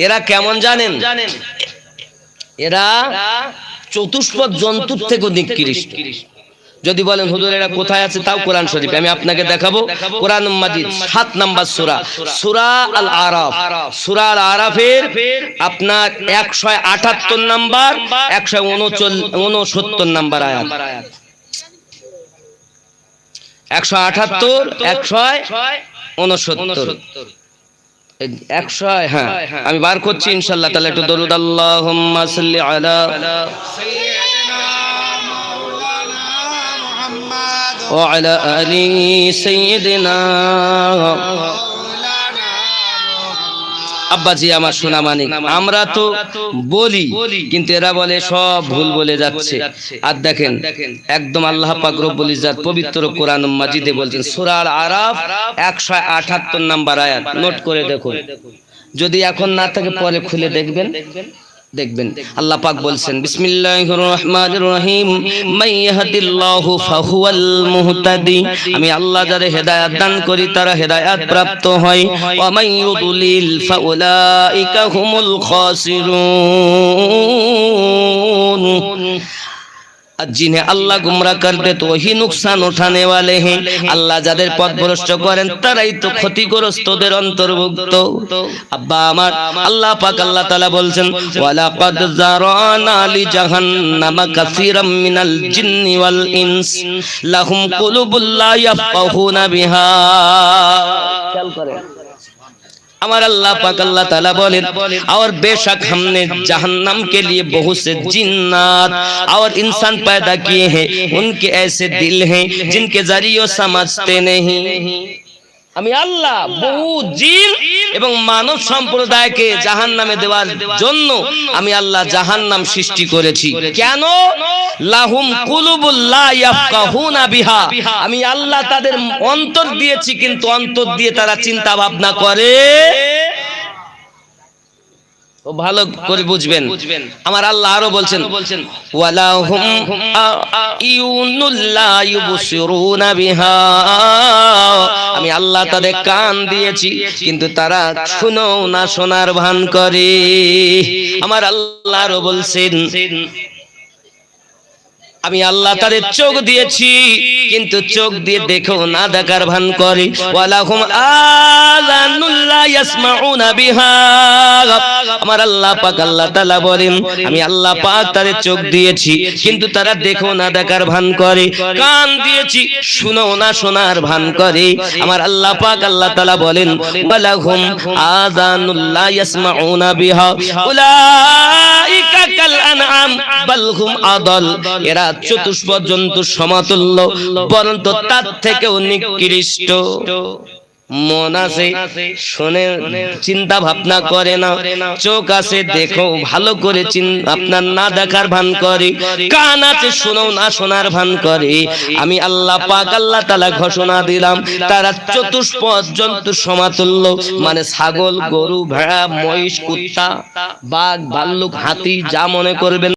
এরা কেমন জানেন? এরা চতুষ্পদ জন্তুর থেকে নিকৃষ্ট। যদি বলেন হুজুর এরা কোথায় আছে, তাও কোরআন শরীফ আমি আপনাকে দেখাবো। কোরআন মাজিদ 7 নম্বর সূরা, সূরা আল আরাফ, সূরা আল আরাফের আপনার 178 নম্বর, 169 নম্বর আয়াত, 178, 169, 100। হ্যাঁ আমি বার করছি ইনশাআল্লাহ। তাহলে একটু দরুদ আল্লাহুম্মা সাল্লি আলা সাইয়্যিদিনা মাওলানা মুহাম্মদ ওয়া আলা আলি সাইয়্যিদিনা। আব্বাজি আমার সোনা মানিক, আমরা তো বলি কিন্তু এরা বলে সব ভুল বলে যাচ্ছে। আর দেখেন একদম আল্লাহ পাক রব্বুল ইজ্জত পবিত্র কোরআন মাজিদে বলছেন, সূরা আল আরাফ 178 নম্বর আয়াত, নোট করে দেখুন। যদি এখন না থাকে পরে খুলে দেখবেন, দেখবেন আল্লাহ পাক বলছেন বিসমিল্লাহির রহমানির রহিম, মাইয়াহদিল্লাহু ফাহুয়াল মুহতাদি। আমি আল্লাহ যারে হেদায়েত দান করি তারা হেদায়েত প্রাপ্ত হয়। ওয়া মাইয়ুদলিল ফাউলাইকা হুমুল খাসিরুন। আর जिन्हें अल्लाह गुमराह कर दे तो वही नुकसान उठाने वाले हैं। আল্লাহ যাদের পথ ভ্রষ্ট করেন তারাই তো ক্ষতিগ্রস্তদের অন্তর্ভুক্ত। আব্বা আমার, আল্লাহ পাক আল্লাহ তাআলা বলছেন, ওয়ালাকাদ যারানা লি জাহান্নামা কাসীরাম মিনাল জিন্নি ওয়াল ইনস লাহুম কুলুবুল লা ইয়াফকাহুনা বিহা। খেয়াল করেন हमार अल्लाह पाक अल्लाह ताला बोले, और बेशक हमने जहन्नम के लिए बहुत से जिन्नात और इंसान पैदा किए हैं, उनके ऐसे दिल हैं जिनके जरिए समझते नहीं। আমি আল্লাহ বহু জিন এবং মানব সম্প্রদায়কে জাহান্নামে দেওয়ার জন্য আমি আল্লাহ জাহান্নাম সৃষ্টি করেছি। কেন? লাহুম কুলুবুল লা ইয়াফকাহুনা বিহা, আমি আল্লাহ তাদের অন্তর দিয়েছি কিন্তু অন্তর দিয়ে তারা চিন্তা ভাবনা করে। ও ভালো করে বুঝবেন। আমার আল্লাহ আরো বলছেন, ওয়ালাহুম আয়ুনুল লা ইউবসিরুনা বিহা, আমি আল্লাহ তাদের কান দিয়েছি কিন্তু তারা শুনেও না, শোনার ভান করে। আমার আল্লাহ আরো বলছেন, আমি আল্লাহ তাদের চোখ দিয়েছি, কিন্তু চোখ দিয়ে দেখেও না দেখার ভান করে। ওয়ালাহুম আযানুল লা ইয়াসমাউনা বিহা, আমার আল্লাহ পাক আল্লাহ তাআলা বলেন আমি আল্লাহ পাক তাদের চোখ দিয়েছি, কিন্তু তারা দেখেও না দেখার ভান করে। কান দিয়েছি, শুনেও না শোনার ভান করে। আমার আল্লাহ পাক আল্লাহ তাআলা বলেন ওয়ালাহুম আযানুল লা ইয়াসমাউনা বিহা উলাইকা কাল আনআম বাল হুম আদাল, এরা চতুষ্পদ জন্তুর সমতুল্য, বরং তার থেকেও নিকৃষ্ট। মন আছে শুনে চিন্তা ভাবনা করে না, চোখ আছে দেখো ভালো করে আপনার না দেখার ভান করে, কান আছে শুনেও না শোনার ভান করে। আমি আল্লাহ পাক আল্লাহ তাআলা ঘোষণা দিলাম তারা চতুষ্পদ জন্তুর সমতুল্য, মানে ছাগল, গরু, ভেড়া, মহিষ, কুত্তা, বাঘ, ভাল্লুক, হাতি, যা মনে করবেন